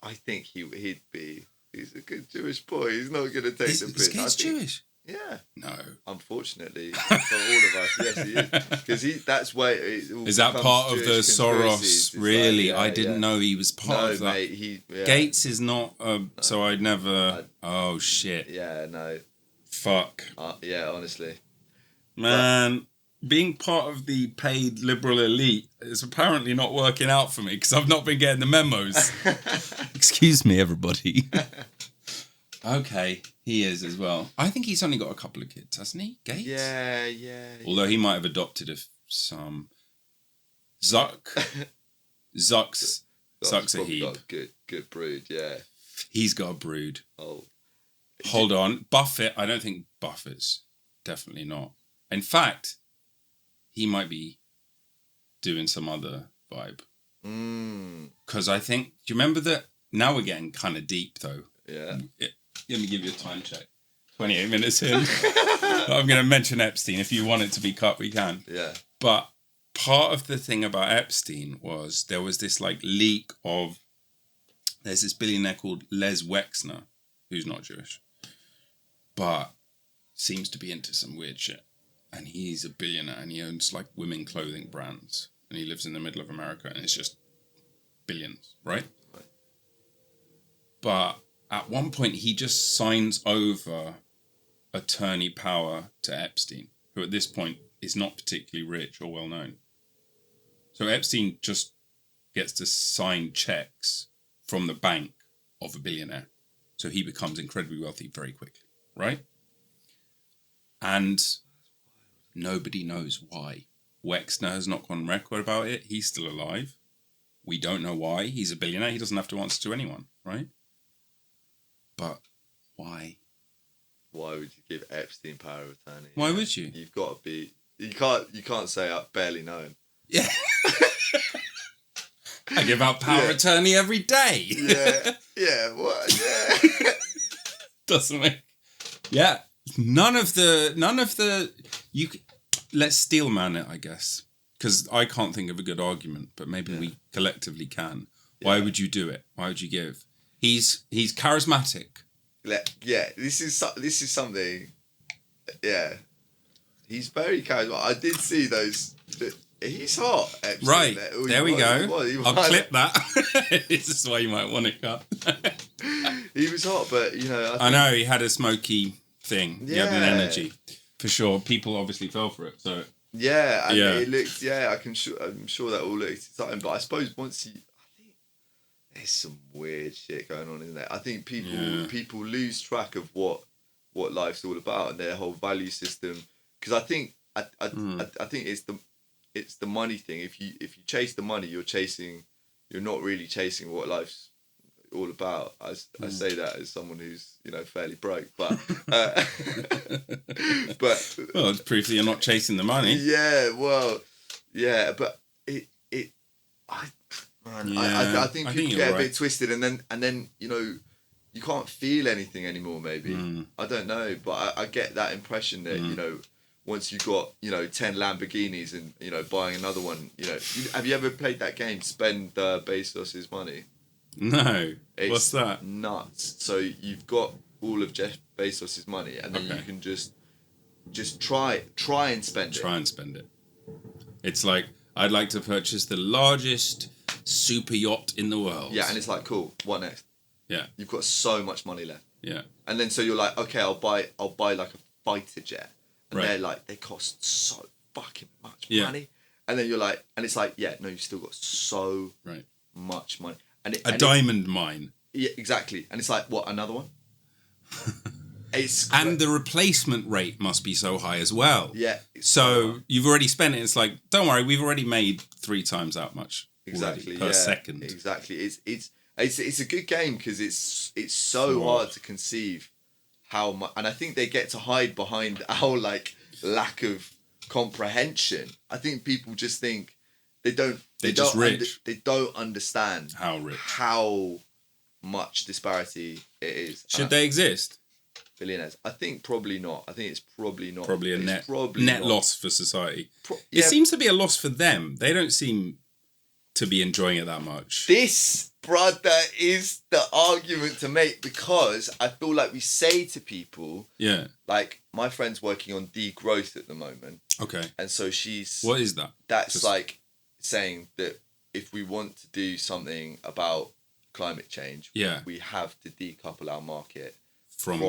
Speaker 5: I think he'd be... He's a good Jewish boy. He's not going to take the piss.
Speaker 2: Is Gates Jewish?
Speaker 5: Yeah.
Speaker 2: No.
Speaker 5: Unfortunately, for all of us, yes, he is. Because that's where it all
Speaker 2: is that part of the Soros? Really? I didn't know he was part of that.
Speaker 5: Mate,
Speaker 2: Gates is not. So I'd never. Oh shit.
Speaker 5: Yeah. No.
Speaker 2: Fuck.
Speaker 5: Yeah. Honestly.
Speaker 2: Man, being part of the paid liberal elite is apparently not working out for me because I've not been getting the memos. Excuse me, everybody. Okay, he is as well. I think he's only got a couple of kids, hasn't he? Gates?
Speaker 5: Yeah.
Speaker 2: Although he might have adopted some. Zuck's a heap.
Speaker 5: Got good brood, yeah.
Speaker 2: He's got a brood.
Speaker 5: Oh.
Speaker 2: Hold on. Buffett, I don't think Buffett's. Definitely not. In fact, he might be doing some other vibe.
Speaker 5: Mm.
Speaker 2: Because I think, do you remember that? Now we're getting kind of deep, though.
Speaker 5: Yeah.
Speaker 2: Let me give you a time check. 28 minutes in. I'm going to mention Epstein. If you want it to be cut, we can.
Speaker 5: Yeah.
Speaker 2: But part of the thing about Epstein was there was this like leak of, there's this billionaire called Les Wexner, who's not Jewish, but seems to be into some weird shit. And he's a billionaire and he owns like women clothing brands. And he lives in the middle of America and it's just billions, right? But at one point he just signs over attorney power to Epstein, who at this point is not particularly rich or well known. So Epstein just gets to sign checks from the bank of a billionaire. So he becomes incredibly wealthy very quickly, right? And nobody knows why. Wexner has not gone on record about it. He's still alive. We don't know why. He's a billionaire. He doesn't have to answer to anyone, right? But why?
Speaker 5: Why would you give Epstein power of attorney?
Speaker 2: Why would you?
Speaker 5: You've got to be. You can't say I barely know him.
Speaker 2: Yeah. I give out power of attorney every day.
Speaker 5: Yeah. Yeah. What? Yeah.
Speaker 2: Doesn't make. Yeah. None of the. Let's steel man it, I guess, because I can't think of a good argument, but maybe we collectively can. Why would you do it? Why would you give? He's charismatic.
Speaker 5: Yeah, this is something. Yeah, he's very charismatic. I did see those. He's hot. Epstein.
Speaker 2: Right, there we go. I'll clip that. This is why you might want it cut.
Speaker 5: He was hot, but
Speaker 2: I know he had a smoky thing.
Speaker 5: Yeah.
Speaker 2: He had an energy, for sure. People obviously fell for it. So
Speaker 5: yeah, and it looked. Yeah, I'm sure that all looked exciting. But I suppose once you. There's some weird shit going on in there. I think people lose track of what life's all about and their whole value system. Because I think it's the money thing. If you chase the money, you're not really chasing what life's all about. I say that as someone who's fairly broke, but
Speaker 2: well, it's proof that you're not chasing the money.
Speaker 5: Yeah, well, yeah, but I think people get a bit twisted, and then you can't feel anything anymore. Maybe I don't know, but I get that impression that once you got 10 Lamborghinis and buying another one, have you ever played that game? Spend Bezos's money.
Speaker 2: No,
Speaker 5: It's
Speaker 2: what's that?
Speaker 5: Nuts. So you've got all of Jeff Bezos's money, and then you can just try and spend it.
Speaker 2: Try and spend it. It's like, I'd like to purchase the largest super yacht in the world.
Speaker 5: Yeah, and it's like, cool, what next?
Speaker 2: Yeah.
Speaker 5: You've got so much money left.
Speaker 2: Yeah.
Speaker 5: And then so you're like, okay, I'll buy like a fighter jet. And
Speaker 2: Right.
Speaker 5: they're like, they cost so fucking much money. And then you're like, and it's like, yeah, no, you've still got so much money. And
Speaker 2: a diamond mine.
Speaker 5: Yeah, exactly. And it's like, what, another one?
Speaker 2: And the replacement rate must be so high as well.
Speaker 5: Yeah.
Speaker 2: So you've already spent it. It's like, don't worry, we've already made 3 times that much.
Speaker 5: Exactly.
Speaker 2: Per second.
Speaker 5: Exactly. It's a good game because it's so hard to conceive how much, and I think they get to hide behind our lack of comprehension. I think people just think they don't understand how much disparity it is.
Speaker 2: Should they exist?
Speaker 5: Billionaires? I think probably not. I think it's probably not.
Speaker 2: Probably a net loss for society.
Speaker 5: Yeah.
Speaker 2: It seems to be a loss for them. They don't seem to be enjoying it that much.
Speaker 5: This, brother, is the argument to make, because I feel like we say to people, like, my friend's working on degrowth at the moment. Okay. And so what
Speaker 2: is that?
Speaker 5: That's like saying that if we want to do something about climate change, we have to decouple our market from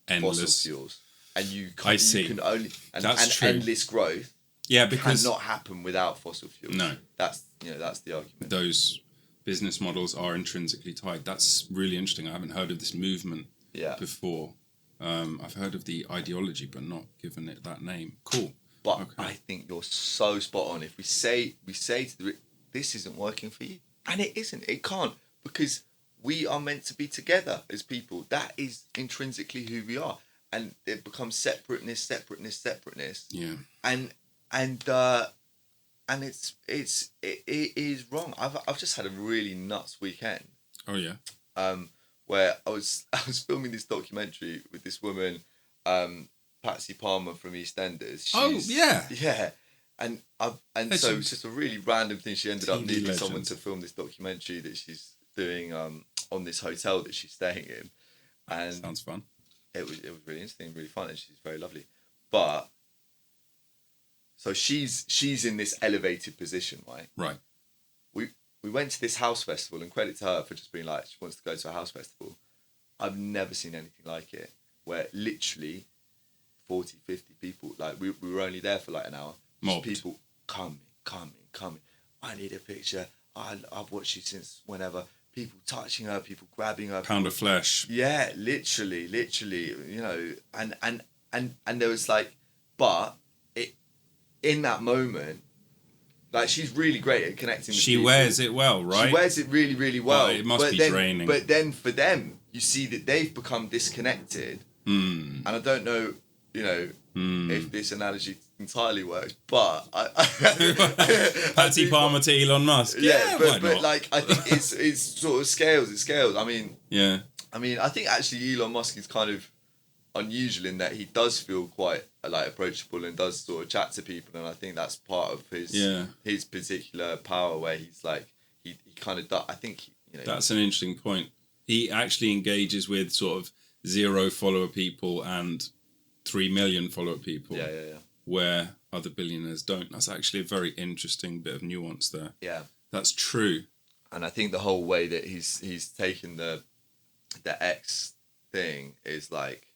Speaker 5: fossil fuels. And you can only endless growth.
Speaker 2: Yeah, because
Speaker 5: cannot happen without fossil fuels.
Speaker 2: No,
Speaker 5: that's the argument.
Speaker 2: Those business models are intrinsically tied. That's really interesting. I haven't heard of this movement before. I've heard of the ideology, but not given it that name. Cool.
Speaker 5: But I think you're so spot on. If we say this isn't working for you, and it isn't, it can't, because we are meant to be together as people. That is intrinsically who we are, and it becomes separateness. Yeah. And it is wrong. I've just had a really nuts weekend.
Speaker 2: Oh yeah.
Speaker 5: Where I was filming this documentary with this woman, Patsy Palmer from EastEnders. Yeah. And so it's just a really random thing. She ended up needing someone to film this documentary that she's doing on this hotel that she's staying in. And
Speaker 2: sounds fun.
Speaker 5: It was really interesting, really fun, and she's very lovely. But so she's in this elevated position, right?
Speaker 2: Right.
Speaker 5: We went to this house festival, and credit to her for just being like, she wants to go to a house festival. I've never seen anything like it, where literally 40, 50 people, like we were only there for like an hour.
Speaker 2: Mobbed.
Speaker 5: People coming. I need a picture. I've watched you since whenever. People touching her, people grabbing her.
Speaker 2: Pound of flesh.
Speaker 5: Yeah, literally, you know, and there was like, but it in that moment, like she's really great at connecting with
Speaker 2: She
Speaker 5: people.
Speaker 2: wears it well, right?
Speaker 5: She wears it really, really well.
Speaker 2: But it must be draining.
Speaker 5: But then for them, you see that they've become disconnected. And I don't know, you know, if this analogy entirely works, but
Speaker 2: Patsy Palmer to Elon Musk.
Speaker 5: Yeah, but
Speaker 2: not?
Speaker 5: like I think it's sort of scales. It scales. I mean,
Speaker 2: yeah.
Speaker 5: I mean, I think actually Elon Musk is kind of unusual in that he does feel quite like approachable and does sort of chat to people, and I think that's part of his particular power where he's like he kind of does. I think you know
Speaker 2: that's an interesting point. He actually engages with sort of 0 follower people and 3 million follower people.
Speaker 5: Yeah.
Speaker 2: Where other billionaires don't. That's actually a very interesting bit of nuance there.
Speaker 5: Yeah,
Speaker 2: that's true.
Speaker 5: And I think the whole way that he's taken the X thing is like,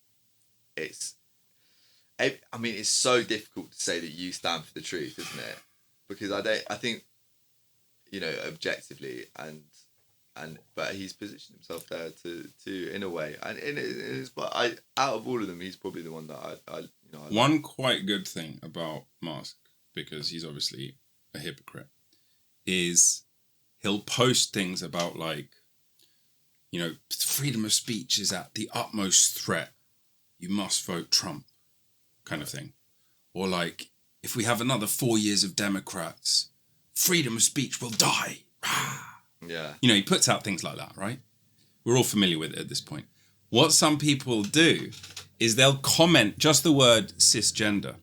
Speaker 5: I mean, it's so difficult to say that you stand for the truth, isn't it? Because I think, you know, objectively but he's positioned himself there to in a way, and it is. But out of all of them, he's probably the one that I
Speaker 2: one
Speaker 5: like.
Speaker 2: Quite good thing about Musk, because he's obviously a hypocrite, is he'll post things about like, you know, freedom of speech is at the utmost threat. You must vote Trump, kind of thing, or like if we have another 4 years of Democrats, freedom of speech will die.
Speaker 5: Yeah.
Speaker 2: You know, he puts out things like that, right? We're all familiar with it at this point. What some people do is they'll comment just the word cisgender,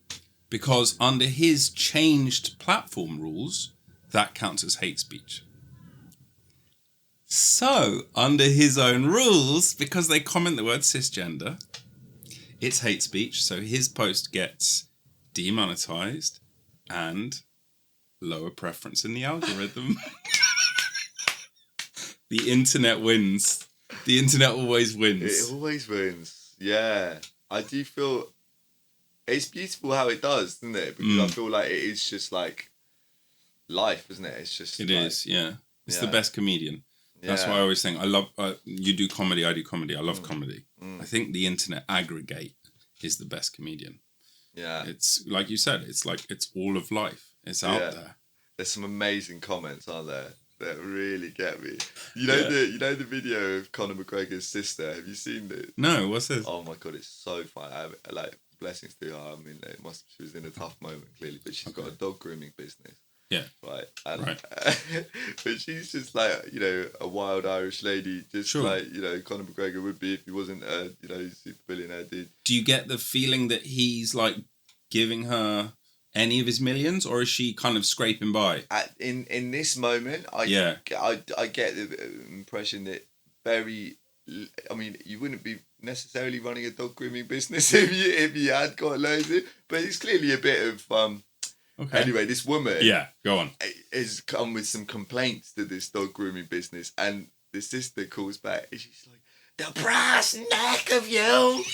Speaker 2: because under his changed platform rules, that counts as hate speech. So, under his own rules, because they comment the word cisgender, it's hate speech, so his post gets demonetized and lower preference in the algorithm. The internet wins. The internet always wins.
Speaker 5: It always wins. Yeah. I do feel it's beautiful how it does, isn't it? Because I feel like it is just like life, isn't it? It's just
Speaker 2: It is, yeah. It's the best comedian. That's why I always think I love you do comedy, I do comedy. I love comedy. I think the internet aggregate is the best comedian.
Speaker 5: Yeah.
Speaker 2: It's like you said, it's like it's all of life. It's out there.
Speaker 5: There's some amazing comments, aren't there? That really get me. You know the video of Conor McGregor's sister. Have you seen it?
Speaker 2: No, what's this?
Speaker 5: Oh my god, it's so fun. I like blessings to her. I mean, she was in a tough moment clearly, but she's got a dog grooming business.
Speaker 2: Yeah.
Speaker 5: Right. And,
Speaker 2: right.
Speaker 5: But she's just like, you know, a wild Irish lady, just like, you know, Conor McGregor would be if he wasn't a, you know, super billionaire dude.
Speaker 2: Do you get the feeling that he's like giving her any of his millions, or is she kind of scraping by?
Speaker 5: In this moment, I get the impression that I mean, you wouldn't be necessarily running a dog grooming business if you had got loads of, but it's clearly a bit of okay. Anyway, this woman
Speaker 2: go on,
Speaker 5: has come with some complaints to this dog grooming business, and the sister calls back and she's like, "The brass neck of you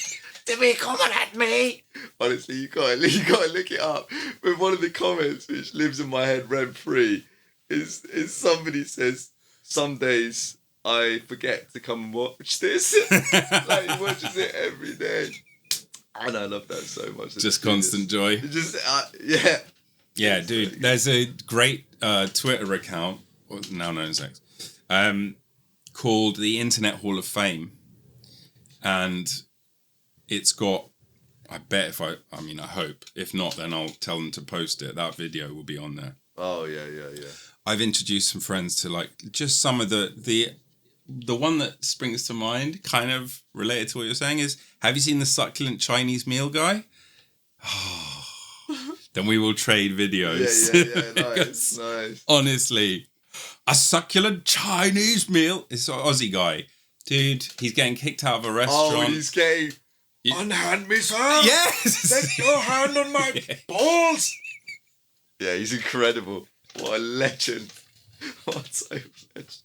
Speaker 5: to be coming at me." Honestly, you gotta look it up. But one of the comments which lives in my head rent free is somebody says, "Some days I forget to come and watch this." Like he watches it every day, and I love that so much.
Speaker 2: Just constant joy.
Speaker 5: Just
Speaker 2: yeah, dude. There's a great Twitter account, now known as X, called the Internet Hall of Fame, and it's got, I bet I hope. If not, then I'll tell them to post it. That video will be on there.
Speaker 5: Oh, yeah.
Speaker 2: I've introduced some friends to like just some of the one that springs to mind, kind of related to what you're saying, is, have you seen the succulent Chinese meal guy? Oh, then we will trade videos.
Speaker 5: Yeah. Nice.
Speaker 2: Honestly, a succulent Chinese meal. It's an Aussie guy. Dude, he's getting kicked out of a restaurant.
Speaker 5: Oh, he's getting... Unhand me, sir!
Speaker 2: Yes!
Speaker 5: Let your hand on my balls! Yeah, he's incredible. What a legend. What a legend.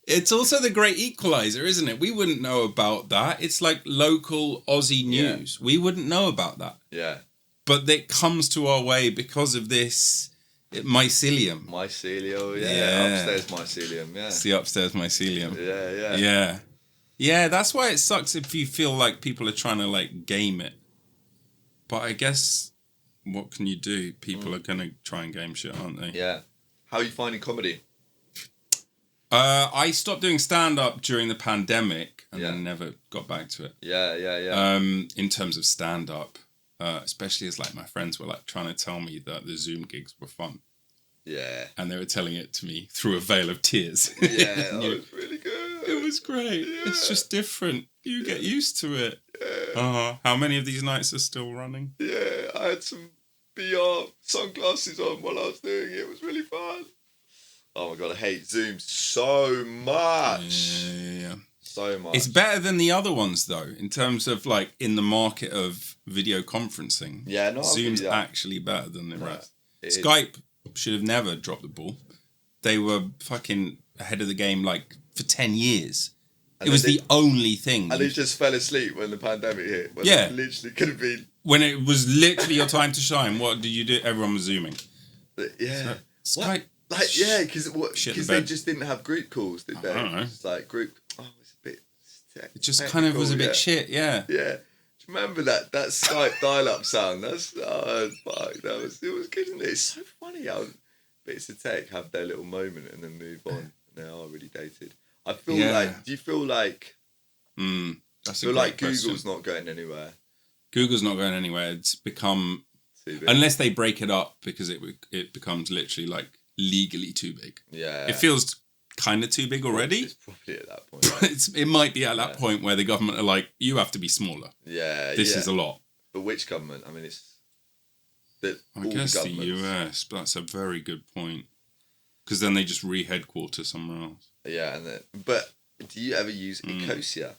Speaker 2: It's also the great equalizer, isn't it? We wouldn't know about that. It's like local Aussie news. We wouldn't know about that.
Speaker 5: Yeah.
Speaker 2: But it comes to our way because of this mycelium.
Speaker 5: Mycelium, upstairs mycelium, yeah.
Speaker 2: It's the upstairs mycelium.
Speaker 5: Yeah.
Speaker 2: Yeah, that's why it sucks if you feel like people are trying to like game it. But I guess, what can you do? People are going to try and game shit, aren't they?
Speaker 5: Yeah. How are you finding comedy?
Speaker 2: I stopped doing stand-up during the pandemic and then never got back to it.
Speaker 5: Yeah.
Speaker 2: In terms of stand-up, especially as like my friends were like trying to tell me that the Zoom gigs were fun.
Speaker 5: Yeah.
Speaker 2: And they were telling it to me through a veil of tears.
Speaker 5: Yeah, that was really good.
Speaker 2: It was great.
Speaker 5: Yeah.
Speaker 2: It's just different. You get used to it.
Speaker 5: Yeah.
Speaker 2: How many of these nights are still running?
Speaker 5: Yeah, I had some VR sunglasses on while I was doing it. It was really fun. Oh my God, I hate Zoom so much.
Speaker 2: Yeah.
Speaker 5: So much.
Speaker 2: It's better than the other ones, though, in terms of like in the market of video conferencing.
Speaker 5: Yeah, no,
Speaker 2: Zoom's actually better than the rest.
Speaker 5: It
Speaker 2: Skype should have never dropped the ball. They were fucking ahead of the game like for 10 years. It was the only thing.
Speaker 5: And they just fell asleep when the pandemic hit. When
Speaker 2: Yeah.
Speaker 5: It literally could have been.
Speaker 2: When it was literally your time to shine, what did you do? Everyone was Zooming.
Speaker 5: Yeah.
Speaker 2: So, Skype.
Speaker 5: Like, yeah, because they
Speaker 2: bed.
Speaker 5: just didn't have group calls, did they?
Speaker 2: I don't know.
Speaker 5: It's like group. Oh, it's a bit.
Speaker 2: It just kind of was a bit shit, yeah.
Speaker 5: Yeah. Do you remember that Skype dial-up sound? That's fuck. It was good, isn't it? It's so funny how bits of tech have their little moment and then move on. They are really dated. I feel like. Do you feel like?
Speaker 2: That's
Speaker 5: feel like Google's not going anywhere.
Speaker 2: Google's not going anywhere. It's become
Speaker 5: too big.
Speaker 2: Unless they break it up because it becomes literally like legally too big.
Speaker 5: Yeah.
Speaker 2: It feels kind of too big already.
Speaker 5: It's probably at that point. Right?
Speaker 2: It might be at that point where the government are like, you have to be smaller.
Speaker 5: Yeah.
Speaker 2: This is a lot.
Speaker 5: But which government? I mean, it's.
Speaker 2: I guess the US, but that's a very good point. Because then they just re-headquarter somewhere else.
Speaker 5: Yeah, but do you ever use Ecosia?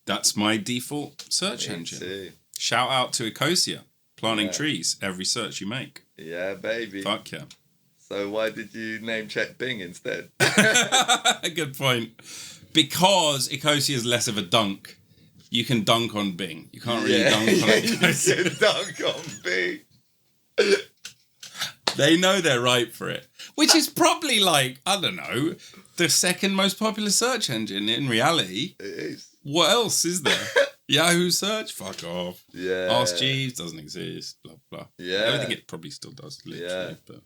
Speaker 2: That's my default search engine.
Speaker 5: Too.
Speaker 2: Shout out to Ecosia. Planting trees, every search you make.
Speaker 5: Yeah, baby.
Speaker 2: Fuck yeah.
Speaker 5: So why did you name check Bing instead?
Speaker 2: Good point. Because Ecosia is less of a dunk. You can dunk on Bing. You can't really dunk on Ecosia.
Speaker 5: You can dunk on Bing.
Speaker 2: They know they're right for it. Which is probably like, I don't know, the second most popular search engine in reality.
Speaker 5: It is.
Speaker 2: What else is there? Yahoo search? Fuck off.
Speaker 5: Yeah.
Speaker 2: Ask Jeeves doesn't exist. Blah, blah.
Speaker 5: Yeah.
Speaker 2: I think it probably still does, literally.
Speaker 5: Yeah.
Speaker 2: But.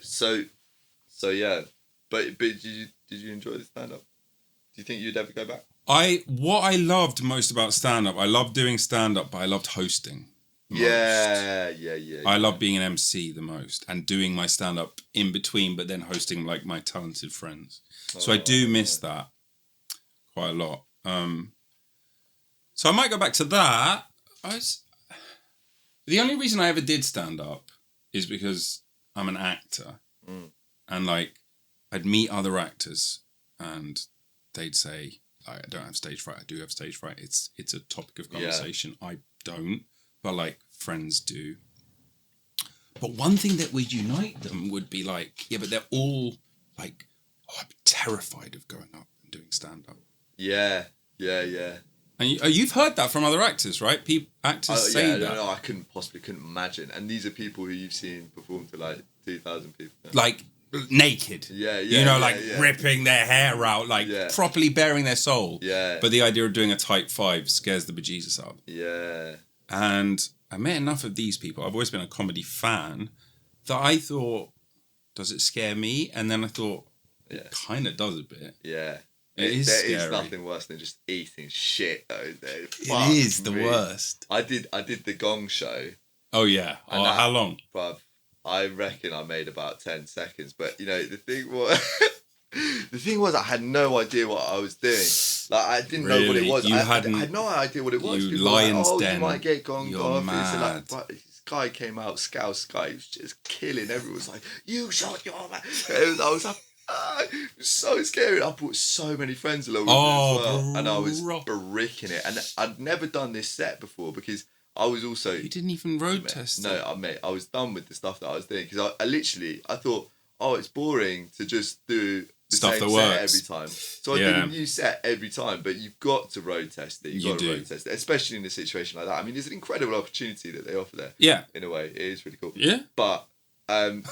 Speaker 5: So yeah. But did you enjoy the stand-up? Do you think you'd ever go back?
Speaker 2: What I loved most about stand-up, I loved doing stand-up, but I loved hosting.
Speaker 5: Yeah.
Speaker 2: I love being an MC the most and doing my stand-up in between, but then hosting like my talented friends. So I do miss that quite a lot. So I might go back to that. The only reason I ever did stand-up is because I'm an actor. And like, I'd meet other actors and they'd say, I don't have stage fright. I do have stage fright. It's a topic of conversation. Yeah. I don't. But like friends do. But one thing that would unite them would be like, yeah, but they're all like, I'm terrified of going up and doing stand-up.
Speaker 5: Yeah.
Speaker 2: And you've heard that from other actors, right? Actors say that.
Speaker 5: No, I couldn't imagine. And these are people who you've seen perform to like 2,000 people.
Speaker 2: Like naked.
Speaker 5: Yeah.
Speaker 2: Ripping their hair out, like properly bearing their soul.
Speaker 5: Yeah.
Speaker 2: But the idea of doing a type 5 scares the bejesus out.
Speaker 5: Yeah.
Speaker 2: And I met enough of these people. I've always been a comedy fan that I thought, does it scare me? And then I thought, it kind of does a bit.
Speaker 5: Yeah.
Speaker 2: There is
Speaker 5: nothing worse than just eating shit, though.
Speaker 2: It is the worst.
Speaker 5: I did the Gong Show.
Speaker 2: Oh, yeah. How long?
Speaker 5: Bruv, I reckon I made about 10 seconds. But, you know, the thing was I had no idea what I was doing. Like, I didn't know what it was. I had no idea what it was.
Speaker 2: You
Speaker 5: People
Speaker 2: lion's
Speaker 5: were like,
Speaker 2: den.
Speaker 5: You might get gonged off.
Speaker 2: Mad.
Speaker 5: But this guy came out, Scouse guy, he was just killing. Everyone was like, you shot your man. I was like, it was so scary. I brought so many friends along with me as well. And I was bricking it. And I'd never done this set before because I was also...
Speaker 2: You didn't even road test it.
Speaker 5: No, I was done with the stuff that I was doing because I thought, it's boring to just do the
Speaker 2: stuff
Speaker 5: same
Speaker 2: that
Speaker 5: set
Speaker 2: works
Speaker 5: every time. So I did a new set every time, but you've got to road test it. You've got to road test it, especially in a situation like that. I mean, it's an incredible opportunity that they offer there.
Speaker 2: Yeah.
Speaker 5: In a way, it is really cool.
Speaker 2: Yeah.
Speaker 5: But I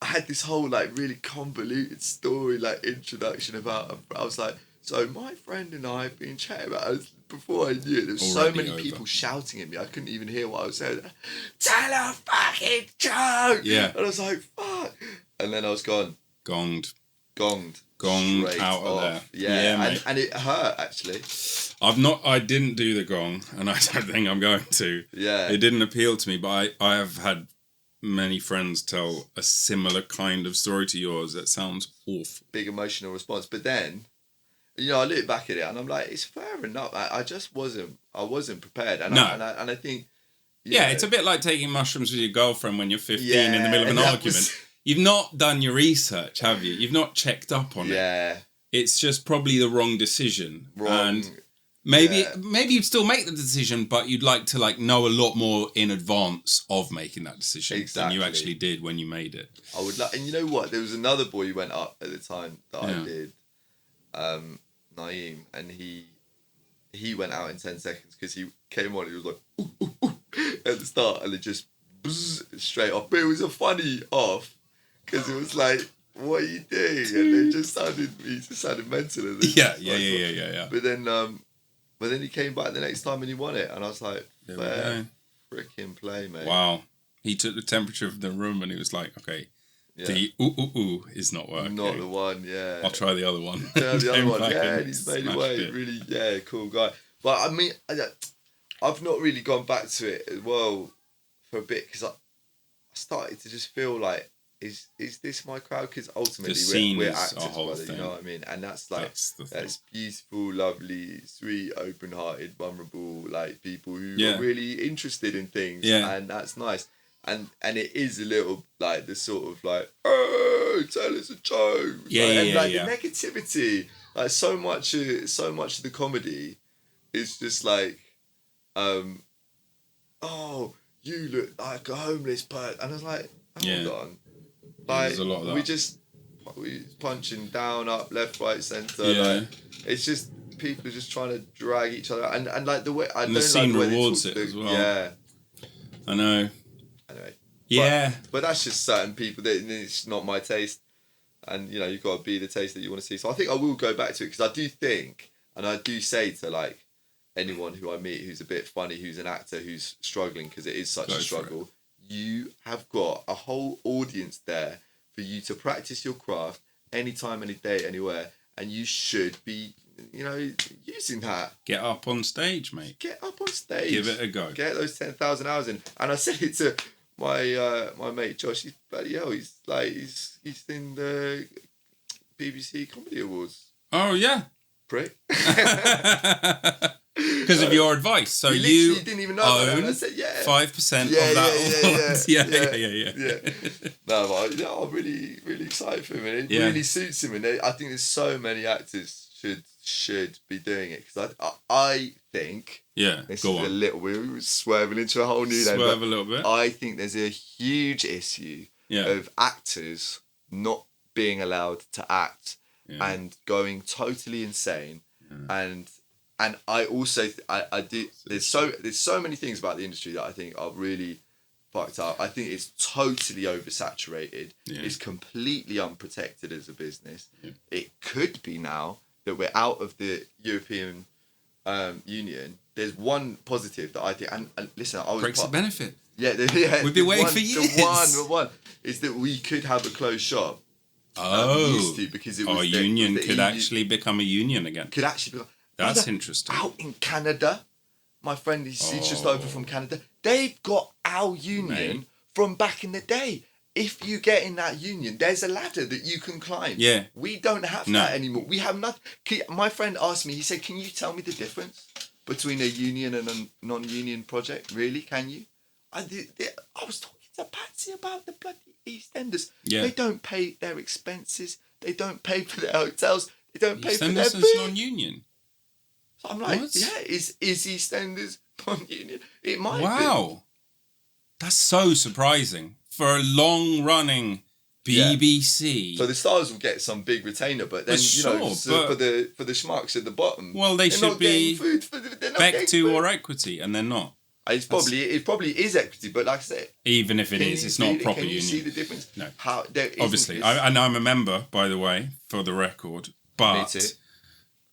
Speaker 5: had this whole like really convoluted story, like introduction about. I was like, so my friend and I have been chatting about it. Before I knew it, there was so many people shouting at me. I couldn't even hear what I was saying. Tell a fucking joke!
Speaker 2: Yeah.
Speaker 5: And I was like, fuck. And then I was gone.
Speaker 2: Gonged
Speaker 5: Straight
Speaker 2: out of there.
Speaker 5: Yeah, and it hurt actually.
Speaker 2: I didn't do the gong, and I don't think I'm going to.
Speaker 5: Yeah.
Speaker 2: It didn't appeal to me, but I have had many friends tell a similar kind of story to yours that sounds awful.
Speaker 5: Big emotional response. But then, you know, I look back at it and I'm like, it's fair enough. I just wasn't prepared. And I think...
Speaker 2: Yeah, it's a bit like taking mushrooms with your girlfriend when you're 15 in the middle of an argument. You've not done your research, have you? You've not checked up on it.
Speaker 5: Yeah.
Speaker 2: It's just probably the wrong decision. And maybe you'd still make the decision, but you'd like to know a lot more in advance of making that decision than you actually did when you made it.
Speaker 5: I would like, and you know what? There was another boy who went up at the time that I did, Naeem, and he went out in 10 seconds because he came on. He was like ooh, ooh, ooh, at the start, and it just straight off. But it was a funny off because it was like, what are you doing? And he just sounded mental. And
Speaker 2: Yeah.
Speaker 5: But then he came back the next time and he won it, and I was like, fair freaking play, mate.
Speaker 2: Wow. He took the temperature of the room and he was like, okay, the ooh is not working.
Speaker 5: Not the one, yeah.
Speaker 2: I'll try the other one.
Speaker 5: Yeah, the other one, yeah, and he's made away. Really, cool guy. But I mean, I've not really gone back to it as well for a bit because I started to just feel like, is this my crowd? Because ultimately we're actors, brother, you know what I mean? And that's like, that's beautiful, lovely, sweet, open-hearted, vulnerable, like people who are really interested in things. Yeah. And that's nice. And it is a little like the sort of like, oh, tell us a joke. The negativity, like so much of the comedy is just like, oh, you look like a homeless person. And I was like, hold on. Like, there's a lot of that. We punching down, up, left, right, centre. Yeah. Like, it's just, people are just trying to drag each other. And like the way, I don't
Speaker 2: the scene
Speaker 5: like the way
Speaker 2: rewards it as well. Yeah. I know.
Speaker 5: Anyway.
Speaker 2: Yeah.
Speaker 5: But that's just certain people. It's not my taste. And, you know, you've got to be the taste that you want to see. So I think I will go back to it because I do think, and I do say to like anyone who I meet who's a bit funny, who's an actor, who's struggling, because it is such a struggle, you have got a whole audience there for you to practice your craft anytime, any day, anywhere. And you should be, you know, using that.
Speaker 2: Get up on stage, mate.
Speaker 5: Get up on stage.
Speaker 2: Give it a go.
Speaker 5: Get those 10,000 hours in. And I said it to my mate Josh. He's bloody hell. He's in the BBC Comedy Awards.
Speaker 2: Oh yeah.
Speaker 5: Prick.
Speaker 2: Because of your advice. So
Speaker 5: you didn't even know
Speaker 2: own
Speaker 5: that. And I said,
Speaker 2: 5% of that. Yeah.
Speaker 5: No, but I'm really, really excited for him. And it really suits him. And I think there's so many actors should be doing it. Because I think...
Speaker 2: Yeah,
Speaker 5: this
Speaker 2: go
Speaker 5: is
Speaker 2: on.
Speaker 5: a little... We're swerving into a whole new...
Speaker 2: Swerve a little bit.
Speaker 5: I think there's a huge issue of actors not being allowed to act and going totally insane. Yeah. And I also I do. There's so many things about the industry that I think are really fucked up. I think it's totally oversaturated. Yeah. It's completely unprotected as a business. Yeah. It could be now that we're out of the European Union. There's one positive that I think, and listen, I was
Speaker 2: Brexit benefit.
Speaker 5: Yeah.
Speaker 2: We've been waiting for years.
Speaker 5: The one is that we could have a closed shop. Used to, because it was
Speaker 2: our union could actually become a union again.
Speaker 5: Could actually become.
Speaker 2: That's interesting.
Speaker 5: Out in Canada, my friend, he's just over from Canada. They've got our union
Speaker 2: Mate.
Speaker 5: from back in the day. If you get in that union, there's a ladder that you can climb.
Speaker 2: Yeah.
Speaker 5: We don't have that anymore. We have nothing. My friend asked me, he said, can you tell me the difference between a union and a non-union project? Really? Can you? I was talking to Patsy about the bloody EastEnders.
Speaker 2: Yeah.
Speaker 5: They don't pay their expenses. They don't pay for their hotels. They don't pay for their
Speaker 2: EastEnders
Speaker 5: food.
Speaker 2: is non-union.
Speaker 5: So I'm like,
Speaker 2: What?
Speaker 5: yeah, is EastEnders non-union? It might be.
Speaker 2: Wow. That's so surprising. For a long-running BBC.
Speaker 5: So the stars will get some big retainer, but then for the schmucks at the bottom,
Speaker 2: well, they should be back to or equity, and they're not.
Speaker 5: It probably is equity, but like I said,
Speaker 2: even if it is, it's not a proper union.
Speaker 5: Can you see the difference?
Speaker 2: No.
Speaker 5: Obviously,
Speaker 2: and I'm a member, by the way, for the record. But
Speaker 5: me too.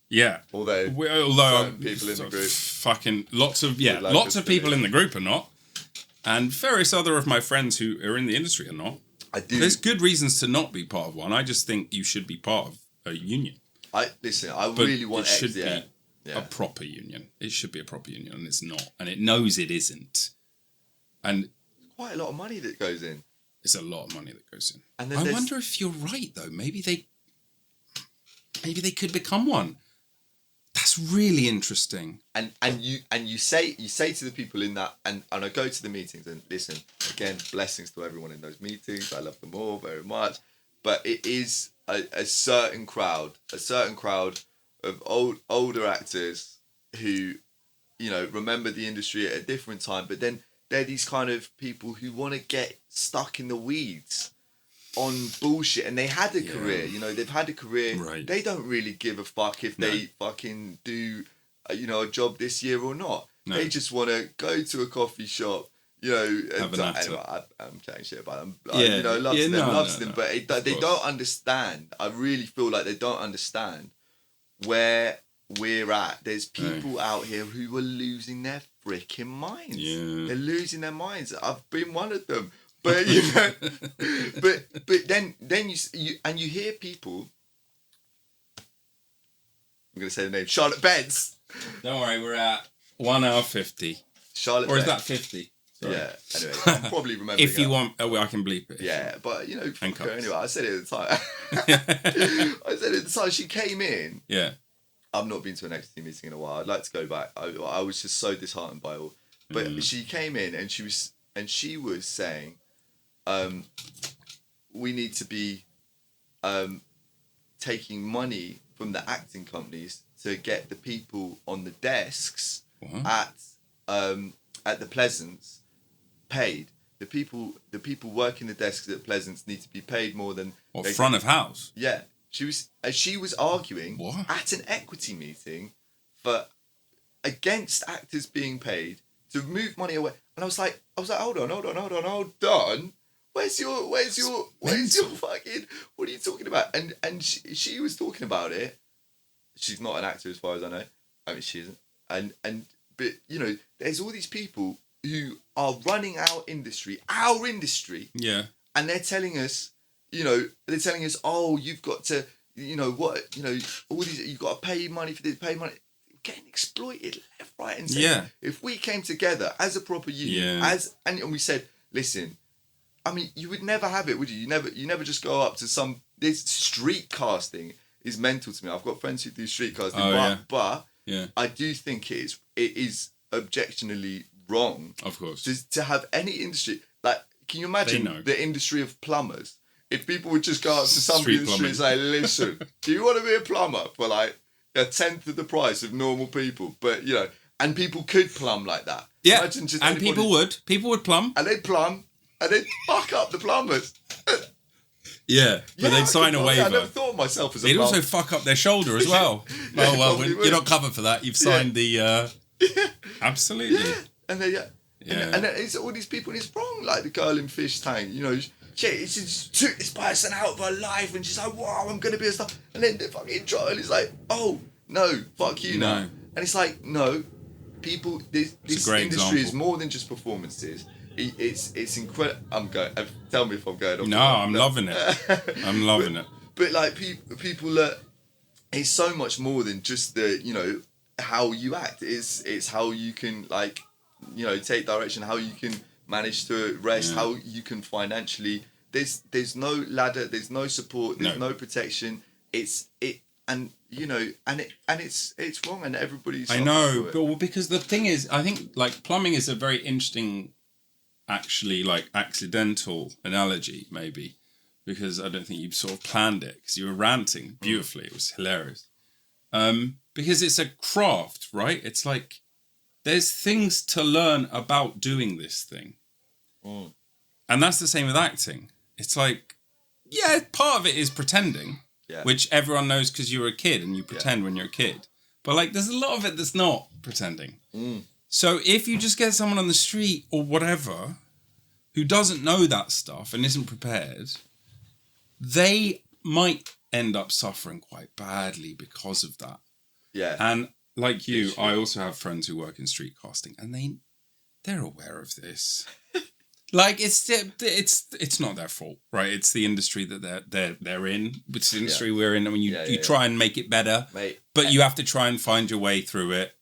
Speaker 2: Yeah.
Speaker 5: Although people in the group,
Speaker 2: fucking lots of people in the group are not. And various other of my friends who are in the industry are not.
Speaker 5: I do.
Speaker 2: There's good reasons to not be part of one. I just think you should be part of a union.
Speaker 5: I really want
Speaker 2: it should
Speaker 5: be
Speaker 2: a proper union. It should be a proper union, and it's not. And it knows it isn't. And
Speaker 5: quite a lot of money that goes in.
Speaker 2: It's a lot of money that goes in.
Speaker 5: And then
Speaker 2: I wonder if you're right though. Maybe they could become one. That's really interesting.
Speaker 5: And you say to the people in that, and I go to the meetings and listen, again, blessings to everyone in those meetings. I love them all very much. But it is a certain crowd of older actors who, remember the industry at a different time, but then they're these kind of people who want to get stuck in the weeds on bullshit, and they had a career, they've had a career.
Speaker 2: Right.
Speaker 5: They don't really give a fuck if they fucking do, a job this year or not. No. They just want to go to a coffee shop,
Speaker 2: have an
Speaker 5: anyway, I'm chatting shit about them. Loves them, but they don't understand. I really feel like they don't understand where we're at. There's people out here who are losing their freaking minds.
Speaker 2: Yeah.
Speaker 5: They're losing their minds. I've been one of them. But but then you hear people. I'm gonna say the name, Charlotte Beds.
Speaker 2: Don't worry, we're at 1 hour 50.
Speaker 5: Charlotte,
Speaker 2: or is
Speaker 5: Beds.
Speaker 2: that 50? Sorry.
Speaker 5: Yeah. Anyway, I'm probably remembering.
Speaker 2: If you want, I can bleep it.
Speaker 5: Yeah, but fuck her anyway. I said it at the time. She came in.
Speaker 2: Yeah.
Speaker 5: I've not been to an equity meeting in a while. I'd like to go back. I was just so disheartened by all. But she came in and she was saying, we need to be taking money from the acting companies to get the people on the desks at the Pleasance paid. The people working the desks at Pleasance need to be paid more than
Speaker 2: front of house.
Speaker 5: Yeah, she was arguing at an equity meeting against actors being paid to move money away, and I was like, hold on. Where's your fucking, what are you talking about? And she was talking about it. She's not an actor as far as I know. I mean, she isn't. But there's all these people who are running our industry.
Speaker 2: Yeah.
Speaker 5: And they're telling us, oh, you've got to, all these, you've got to pay money for this, pay money. Getting exploited left, right, and centre.
Speaker 2: Yeah.
Speaker 5: If we came together as a proper union, and we said, listen, I mean, you would never have it, would you? You never just go up to this street casting is mental to me. I've got friends who do street casting, but I do think it is objectionably wrong.
Speaker 2: Of course.
Speaker 5: To have any industry, like, can you imagine the industry of plumbers? If people would just go up to somebody in the street and say, listen, do you want to be a plumber for like a tenth of the price of normal people? But, and people could plumb like that.
Speaker 2: Yeah,
Speaker 5: imagine just
Speaker 2: and people would plumb.
Speaker 5: And they'd plumb. And they'd fuck up the plumbers.
Speaker 2: Yeah, but they'd sign a waiver.
Speaker 5: I never thought of myself as a
Speaker 2: plumber. They'd
Speaker 5: plumber.
Speaker 2: also fuck up their shoulder as well. You're not covered for that. You've signed the... Absolutely.
Speaker 5: Yeah, and and it's all these people, and it's wrong, like the girl in Fish Tank, she just took this person out of her life, and she's like, wow, I'm going to be a star. And then the fucking trial is like, oh, no, fuck you now. And it's like, no, people, this industry
Speaker 2: example.
Speaker 5: is more than just performances. It's incredible. I'm going. Tell me if I'm going off.
Speaker 2: No, I'm loving it. I'm loving it.
Speaker 5: But like people it's so much more than just the how you act. It's how you can like take direction, how you can manage to rest, how you can financially. There's no ladder, there's no support, there's no protection. It's wrong, and everybody's.
Speaker 2: I know, but because the thing is, I think like plumbing is a very interesting, actually like accidental analogy, maybe, because I don't think you sort of planned it, because you were ranting beautifully. It was hilarious. Because it's a craft, right? It's like there's things to learn about doing this thing. And that's the same with acting. It's like, yeah, part of it is pretending, which everyone knows because you were a kid and you pretend when you're a kid. But like, there's a lot of it that's not pretending. So if you just get someone on the street or whatever who doesn't know that stuff and isn't prepared, they might end up suffering quite badly because of that. Yeah. And like you, I also have friends who work in street casting, and they're aware of this. Like it's not their fault, right? It's the industry that they're in. It's the industry we're in. I mean, you try and make it better, mate, but you have to try and find your way through it.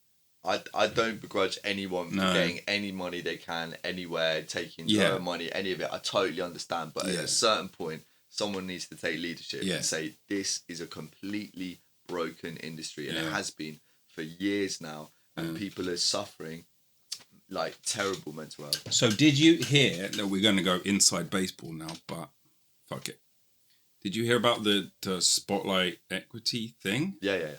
Speaker 5: I don't begrudge anyone for getting any money they can anywhere, taking no money, any of it. I totally understand, but at a certain point, someone needs to take leadership and say this is a completely broken industry, and it has been for years now, and people are suffering like terrible mental health.
Speaker 2: So did you hear that we're going to go inside baseball now, but fuck it. Did you hear about the Spotlight equity thing?
Speaker 5: Yeah.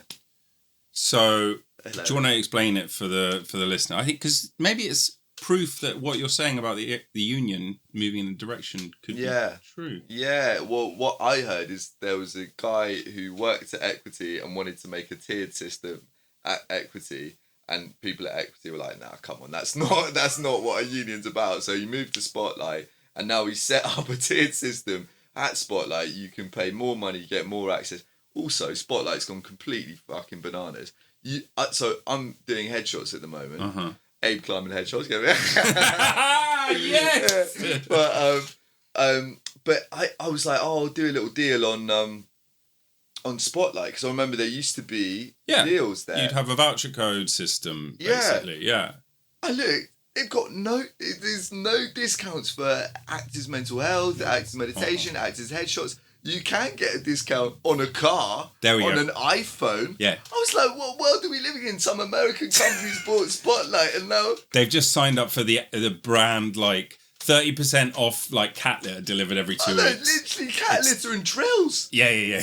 Speaker 2: So do you want to explain it for the listener? I think because maybe it's proof that what you're saying about the union moving in a direction could be true.
Speaker 5: Yeah, well, what I heard is there was a guy who worked at Equity and wanted to make a tiered system at Equity, and people at Equity were like, "Nah, come on, that's not what a union's about." So he moved to Spotlight, and now he set up a tiered system at Spotlight. You can pay more money, you get more access. Also, Spotlight's gone completely fucking bananas. So I'm doing headshots at the moment. Abe Kleinman headshots. Yes. But I was like, I'll do a little deal on Spotlight, because I remember there used to be deals there.
Speaker 2: You'd have a voucher code system, basically. Yeah.
Speaker 5: I look, there's no discounts for actors' mental health, actors' meditation, actors' headshots. You can get a discount on a car, on an iPhone. Yeah. I was like, what world are we living in? Some American companies bought Spotlight, and now
Speaker 2: they've just signed up for the brand, like 30% off, like cat litter delivered every 2 weeks.
Speaker 5: Literally cat litter and drills.
Speaker 2: Yeah.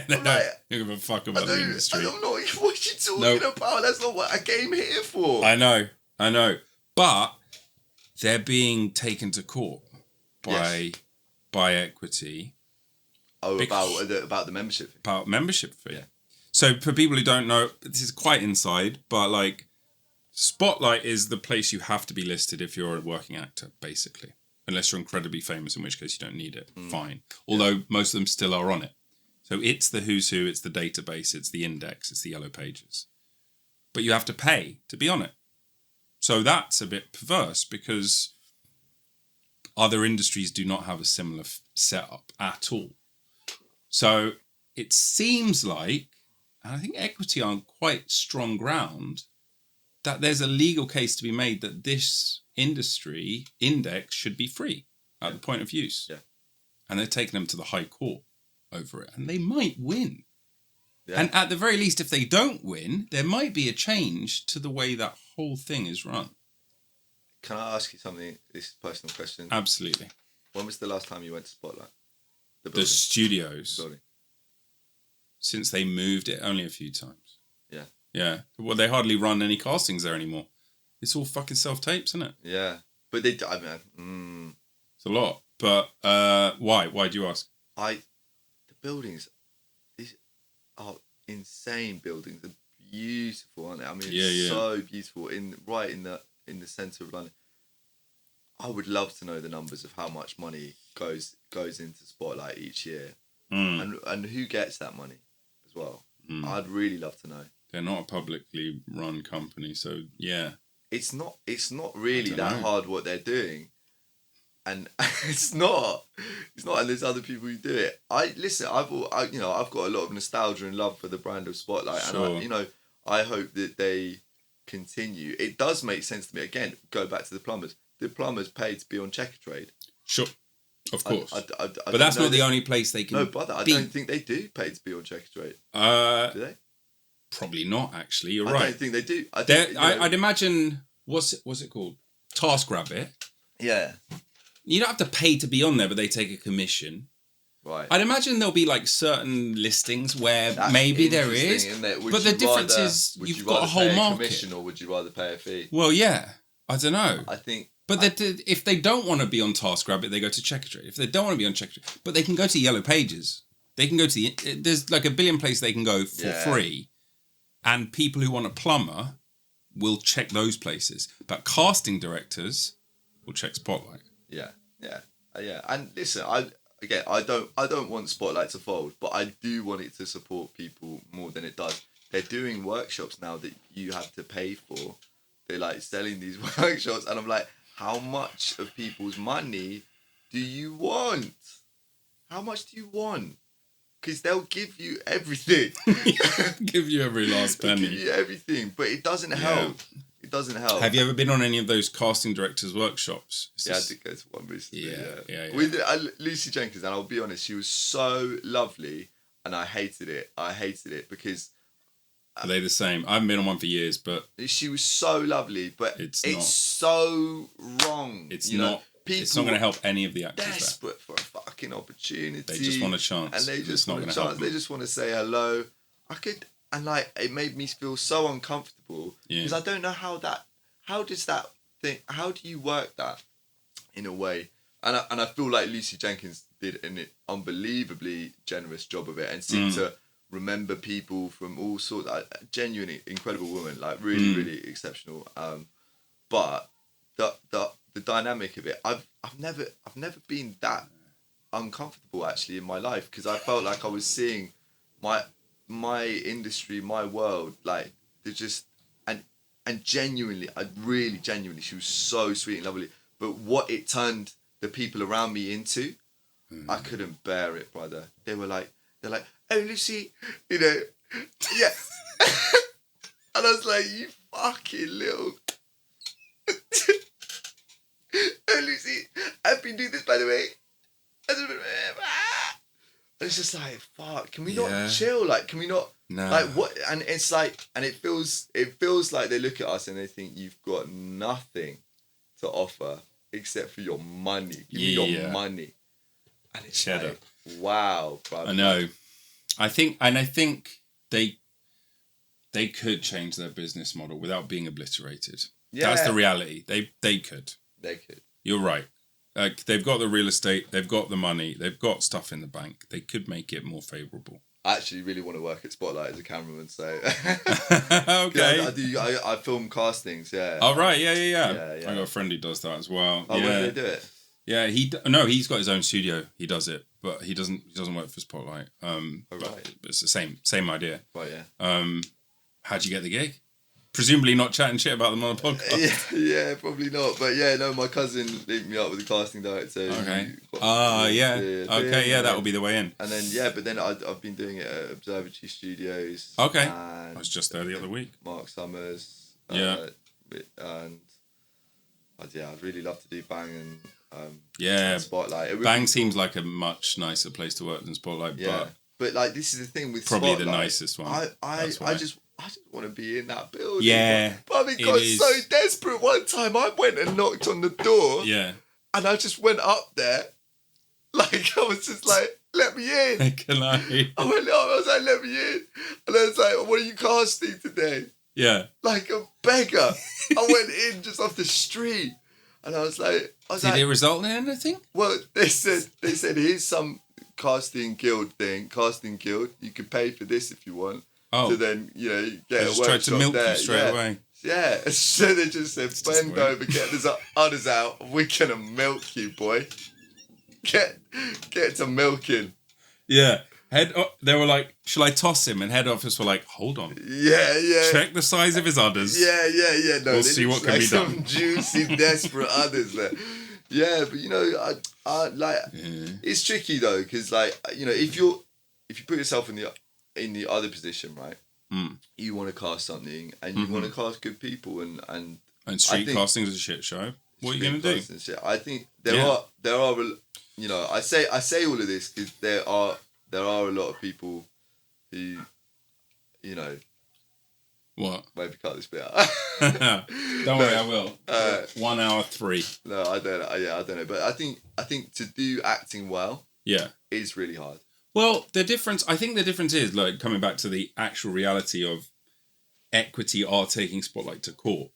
Speaker 2: No, like, you don't give a fuck about the industry.
Speaker 5: I don't know what you're talking about. That's not what I came here for.
Speaker 2: I know. But they're being taken to court by Equity.
Speaker 5: Oh, about the membership fee.
Speaker 2: About membership fee. Yeah. So for people who don't know, this is quite inside, but like Spotlight is the place you have to be listed if you're a working actor, basically. Unless you're incredibly famous, in which case you don't need it. Fine. Although most of them still are on it. So it's the who's who, it's the database, it's the index, it's the yellow pages. But you have to pay to be on it. So that's a bit perverse, because other industries do not have a similar setup at all. So it seems like, and I think Equity are on quite strong ground, that there's a legal case to be made that this industry index should be free at the point of use. Yeah. And they're taking them to the High Court over it. And they might win. Yeah. And at the very least, if they don't win, there might be a change to the way that whole thing is run.
Speaker 5: Can I ask you something? This is a personal question.
Speaker 2: Absolutely.
Speaker 5: When was the last time you went to Spotlight?
Speaker 2: The studios. Since they moved it only a few times.
Speaker 5: Yeah.
Speaker 2: Yeah. Well, they hardly run any castings there anymore. It's all fucking self-tapes, isn't it?
Speaker 5: Yeah. But it's
Speaker 2: a lot. But why? Why do you ask?
Speaker 5: The buildings, these are insane buildings. They're beautiful, aren't they? I mean, so beautiful right in the centre of London. I would love to know the numbers of how much money goes into Spotlight each year, and who gets that money as well. I'd really love to know.
Speaker 2: They're not a publicly run company, so yeah.
Speaker 5: It's not really that hard what they're doing, and it's not, and there's other people who do it. I've got a lot of nostalgia and love for the brand of Spotlight, and I hope that they continue. It does make sense to me. Again, go back to the plumbers. The plumbers paid to be on Checkatrade.
Speaker 2: Sure, of course.
Speaker 5: But
Speaker 2: that's not the only place they can.
Speaker 5: No, brother, I don't think they do pay to be on Checkatrade. Do they?
Speaker 2: Probably not. Actually, you're right.
Speaker 5: I don't think they do.
Speaker 2: I'd imagine. What's it called? TaskRabbit.
Speaker 5: Yeah.
Speaker 2: You don't have to pay to be on there, but they take a commission.
Speaker 5: Right.
Speaker 2: I'd imagine there'll be like certain listings where
Speaker 5: That's
Speaker 2: maybe there is,
Speaker 5: isn't it?
Speaker 2: but the difference is you've got a whole market.
Speaker 5: Commission, or would you rather pay a fee?
Speaker 2: Well, yeah, I don't know.
Speaker 5: I think.
Speaker 2: But if they don't want to be on TaskRabbit, they go to Checkatrade. If they don't want to be on Checkatrade, but they can go to Yellow Pages. They can go to there's like a billion places they can go for free, and people who want a plumber will check those places. But casting directors will check Spotlight.
Speaker 5: Yeah. And listen, I don't want Spotlight to fold, but I do want it to support people more than it does. They're doing workshops now that you have to pay for. They're like selling these workshops, and I'm like, how much of people's money do you want? How much do you want? Because they'll give you everything.
Speaker 2: Give you every last penny.
Speaker 5: Give you everything, but it doesn't help. It doesn't help.
Speaker 2: Have you ever been on any of those casting directors workshops?
Speaker 5: I did go to one recently.
Speaker 2: Yeah.
Speaker 5: With Lucy Jenkins, and I'll be honest, she was so lovely, and I hated it because.
Speaker 2: Are they the same? I haven't been on one for years, but
Speaker 5: she was so lovely, but it's so wrong.
Speaker 2: It's not going to help any of the actors.
Speaker 5: Desperate for a fucking opportunity.
Speaker 2: They just want a chance,
Speaker 5: and they just want a chance. They just want to say hello. It made me feel so uncomfortable because I don't know how do you work that in a way? And I feel like Lucy Jenkins did an unbelievably generous job of it and seemed to remember people from all sorts. Genuinely incredible woman, like really, really exceptional. But the dynamic of it, I've never been that uncomfortable actually in my life, because I felt like I was seeing my industry, my world, like they're just and genuinely, she was so sweet and lovely. But what it turned the people around me into, I couldn't bear it, brother. They're like, oh Lucy, yeah. And I was like, you fucking little. Oh Lucy, I've been doing this by the way. And it's just like, fuck, can we not chill? Like, can we not? No. Like what? And it's like, and it feels like they look at us and they think you've got nothing to offer except for your money. Give me your money. And it's like, wow, brother.
Speaker 2: I know. I think they could change their business model without being obliterated. Yeah. That's the reality. They could. You're right. They've got the real estate, they've got the money, they've got stuff in the bank. They could make it more favourable.
Speaker 5: I actually really want to work at Spotlight as a cameraman, so
Speaker 2: okay.
Speaker 5: I film castings, yeah.
Speaker 2: Oh right, yeah. I got a friend who does that as well.
Speaker 5: Oh, where do they do it?
Speaker 2: Yeah, he's got his own studio. He does it, but he doesn't work for Spotlight. But it's the same idea.
Speaker 5: Right, yeah.
Speaker 2: How'd you get the gig? Presumably not chatting shit about them on a podcast.
Speaker 5: Yeah, probably not. But yeah, no, my cousin linked me up with the casting director.
Speaker 2: Okay. That will be the way in.
Speaker 5: And then, I've been doing it at Observatory Studios.
Speaker 2: Okay. I was just there the other week.
Speaker 5: Mark Summers.
Speaker 2: Yeah.
Speaker 5: And I'd really love to do Bang
Speaker 2: and
Speaker 5: Spotlight.
Speaker 2: Bang seems like a much nicer place to work than Spotlight.
Speaker 5: Yeah. But like, this is the thing with
Speaker 2: probably
Speaker 5: Spotlight.
Speaker 2: The nicest one.
Speaker 5: I just want to be in that building.
Speaker 2: Yeah.
Speaker 5: But I got so desperate one time. I went and knocked on the door.
Speaker 2: Yeah.
Speaker 5: And I just went up there. Like, I was just like, let me in.
Speaker 2: Can I?
Speaker 5: I went up, I was like, let me in. And I was like, what are you casting today?
Speaker 2: Yeah.
Speaker 5: Like a beggar. I went in just off the street. And I was like...
Speaker 2: Did it result in anything?
Speaker 5: Well, they said here's some casting guild. You can pay for this if you want.
Speaker 2: Oh.
Speaker 5: So then, get a workshop
Speaker 2: tried to milk
Speaker 5: there.
Speaker 2: you straight away.
Speaker 5: Yeah. So they just said, bend over, get these others out. We're going to milk you, boy. Get to milking.
Speaker 2: Yeah. They were like, shall I toss him? And head office were like, hold on.
Speaker 5: Yeah.
Speaker 2: Check the size of his udders.
Speaker 5: Yeah. No,
Speaker 2: we'll see what can be done.
Speaker 5: Some juicy, desperate udders there. Yeah, but it's tricky though, because if you put yourself in the other position, right? you want to cast something, and you want to cast good people, and
Speaker 2: street casting is a shit show. What are you going to do?
Speaker 5: Shit. I think there are, you know, I say all of this because there are a lot of people who, you know.
Speaker 2: What?
Speaker 5: Maybe cut this bit out.
Speaker 2: Don't worry, I will. 1 hour 3.
Speaker 5: No, I don't know. Yeah, I don't know. But I think to do acting well, is really hard.
Speaker 2: Well, I think the difference is, like, coming back to the actual reality of equity are taking spotlight to court.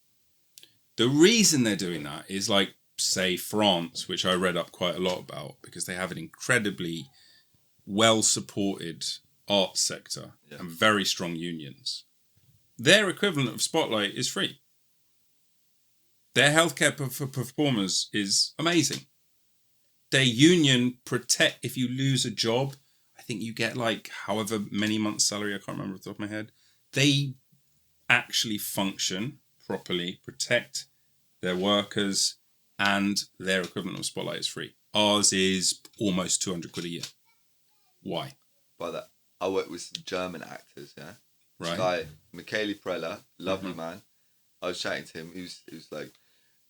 Speaker 2: The reason they're doing that is, like, say France, which I read up quite a lot about, because they have an incredibly well-supported arts sector and very strong unions. Their equivalent of Spotlight is free. Their healthcare for performers is amazing. Their union protect, if you lose a job, I think you get like however many months' salary, I can't remember off the top of my head. They actually function properly, protect their workers, and their equivalent of Spotlight is free. Ours is almost 200 quid a year. Why?
Speaker 5: By that, I work with some German actors, yeah?
Speaker 2: Right.
Speaker 5: Guy, Michele Preller, lovely man. I was chatting to him. He was like,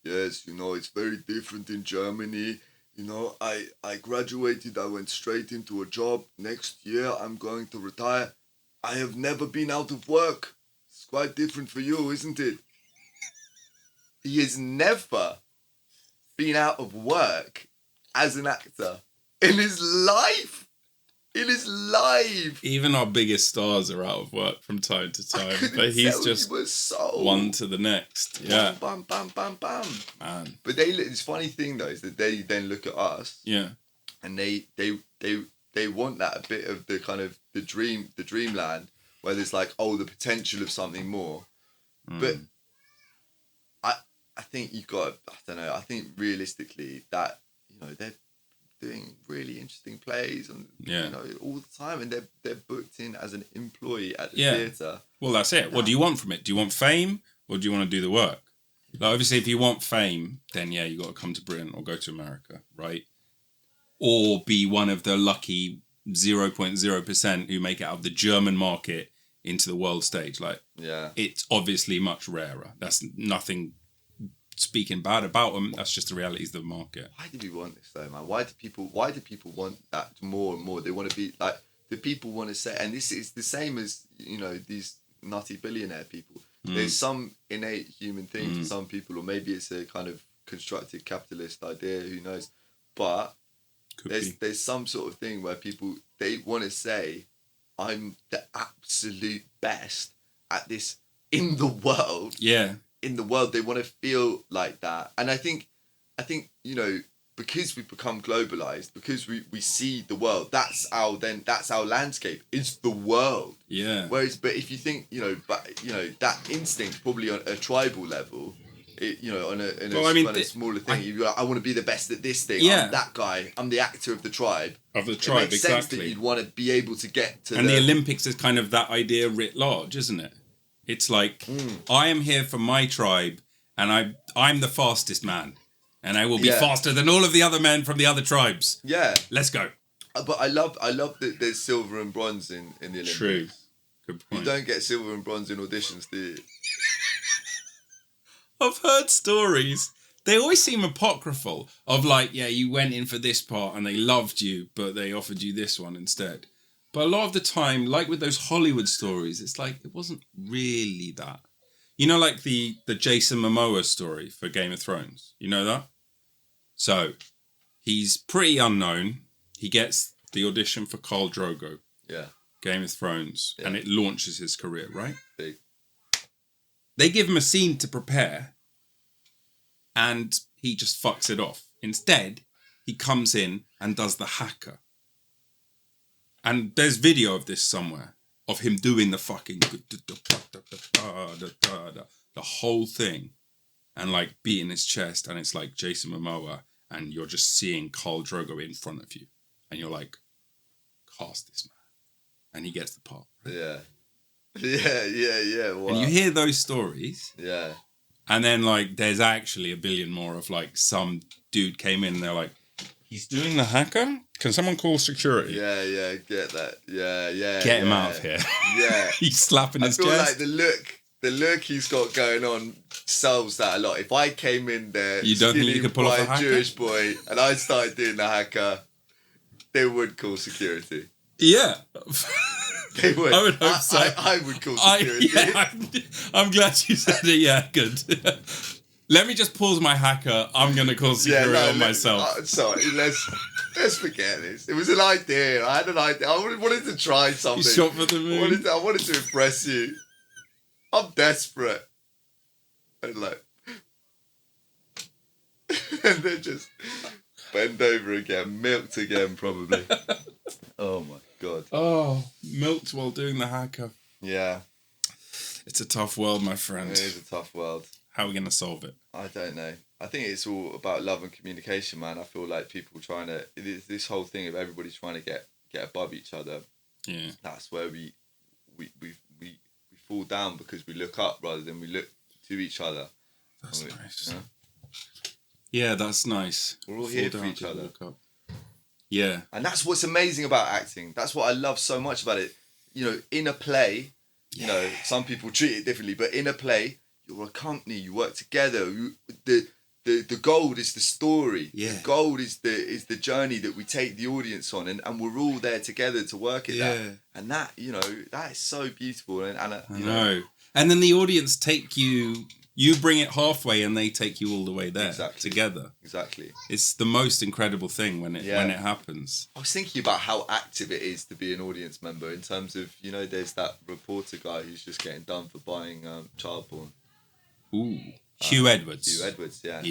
Speaker 5: yes, you know, it's very different in Germany. You know, I graduated. I went straight into a job. Next year, I'm going to retire. I have never been out of work. It's quite different for you, isn't it? He has never been out of work as an actor in his life. In his life.
Speaker 2: Even our biggest stars are out of work from time to time. But he's just one to the next. Yeah.
Speaker 5: Bam, bam, bam, bam.
Speaker 2: Man.
Speaker 5: But it's funny thing though is that they then look at us.
Speaker 2: Yeah.
Speaker 5: And they want that a bit of the kind of the dreamland where there's like, oh, the potential of something more. But I think you've got, I don't know, I think realistically that, you know, they're doing really interesting plays and you know all the time, and they're booked in as an employee at the theatre.
Speaker 2: Well, that's it. What do you want from it? Do you want fame or do you want to do the work? Like, obviously, if you want fame, then you got to come to Britain or go to America, right? Or be one of the lucky 0.0% who make it out of the German market into the world stage. Like, it's obviously much rarer. That's nothing speaking bad about them. That's just the realities of the market.
Speaker 5: Why do we want this though, man? Why do people want that more and more? They want to be like, the people want to say, and this is the same as, you know, these nutty billionaire people. There's some innate human thing to some people, or maybe it's a kind of constructed capitalist idea, who knows? But there's some sort of thing where people, they want to say, I'm the absolute best at this in the world.
Speaker 2: Yeah.
Speaker 5: In the world, they want to feel like that. And I think, you know, because we've become globalized, because we see the world, that's our landscape. It's the world.
Speaker 2: Yeah.
Speaker 5: Whereas, but if you think, you know, that instinct probably on a tribal level, you know, on a smaller thing, you're like, I want to be the best at this thing.
Speaker 2: Yeah.
Speaker 5: I'm that guy. I'm the actor of the tribe.
Speaker 2: Of the tribe,
Speaker 5: it makes sense that you'd want to be able to get to.
Speaker 2: And the Olympics is kind of that idea writ large, isn't it? It's like, I am here for my tribe, and I'm the fastest man, and I will be faster than all of the other men from the other tribes.
Speaker 5: Yeah.
Speaker 2: Let's go.
Speaker 5: But I love that there's silver and bronze in the Olympics.
Speaker 2: True. Good point.
Speaker 5: You don't get silver and bronze in auditions, do you?
Speaker 2: I've heard stories. They always seem apocryphal of like, you went in for this part and they loved you, but they offered you this one instead. But a lot of the time, like with those Hollywood stories, it's like, it wasn't really that. You know, like the Jason Momoa story for Game of Thrones. You know that? So, he's pretty unknown. He gets the audition for Khal Drogo.
Speaker 5: Yeah.
Speaker 2: Game of Thrones. Yeah. And it launches his career, right?
Speaker 5: Big.
Speaker 2: They give him a scene to prepare, and he just fucks it off. Instead, he comes in and does the hacker. And there's video of this somewhere, of him doing the fucking the whole thing, and like beating his chest, and it's like Jason Momoa, and you're just seeing Khal Drogo in front of you, and you're like, cast this man, and he gets the part.
Speaker 5: Yeah. Wow.
Speaker 2: And you hear those stories.
Speaker 5: Yeah.
Speaker 2: And then like there's actually a billion more of like some dude came in and they're like, he's doing the hacker Can someone call security?
Speaker 5: Yeah, get that. Yeah.
Speaker 2: Get him out of here.
Speaker 5: Yeah.
Speaker 2: He's slapping his chest.
Speaker 5: I feel like the look he's got going on sells that a lot. If I came in there,
Speaker 2: you don't think you could pull off a hacker?
Speaker 5: Jewish boy, and I started doing the hacker, they would call security.
Speaker 2: Yeah.
Speaker 5: They would.
Speaker 2: I would hope so.
Speaker 5: I would call security.
Speaker 2: I'm glad you said it. Yeah, good. Let me just pause my hacker. I'm going to call security on myself.
Speaker 5: Sorry, let's forget this. It was an idea. I had an idea. I wanted to try something.
Speaker 2: You shot for the moon.
Speaker 5: I wanted to impress you. I'm desperate. And and then just bend over again, milked again, probably. Oh my God.
Speaker 2: Oh, milked while doing the hacker.
Speaker 5: Yeah.
Speaker 2: It's a tough world, my friend.
Speaker 5: It is a tough world.
Speaker 2: How are we going to solve it?
Speaker 5: I don't know. I think it's all about love and communication, man. I feel like people trying to... This whole thing of everybody trying to get above each other.
Speaker 2: Yeah.
Speaker 5: That's where we fall down, because we look up rather than we look to each other.
Speaker 2: That's nice.
Speaker 5: You know?
Speaker 2: Yeah, that's nice.
Speaker 5: We're all here for each other.
Speaker 2: Yeah.
Speaker 5: And that's what's amazing about acting. That's what I love so much about it. You know, in a play, you know, some people treat it differently, but in a play, you're a company, you work together. The gold is the story.
Speaker 2: Yeah.
Speaker 5: The gold is the journey that we take the audience on, and we're all there together to work at that. And that, you know, that is so beautiful. And I
Speaker 2: know. And then the audience take you bring it halfway and they take you all the way there together.
Speaker 5: Exactly.
Speaker 2: It's the most incredible thing when it happens.
Speaker 5: I was thinking about how active it is to be an audience member, in terms of, you know, there's that reporter guy who's just getting done for buying child porn.
Speaker 2: Ooh. Hugh Edwards.
Speaker 5: Hugh Edwards, yeah.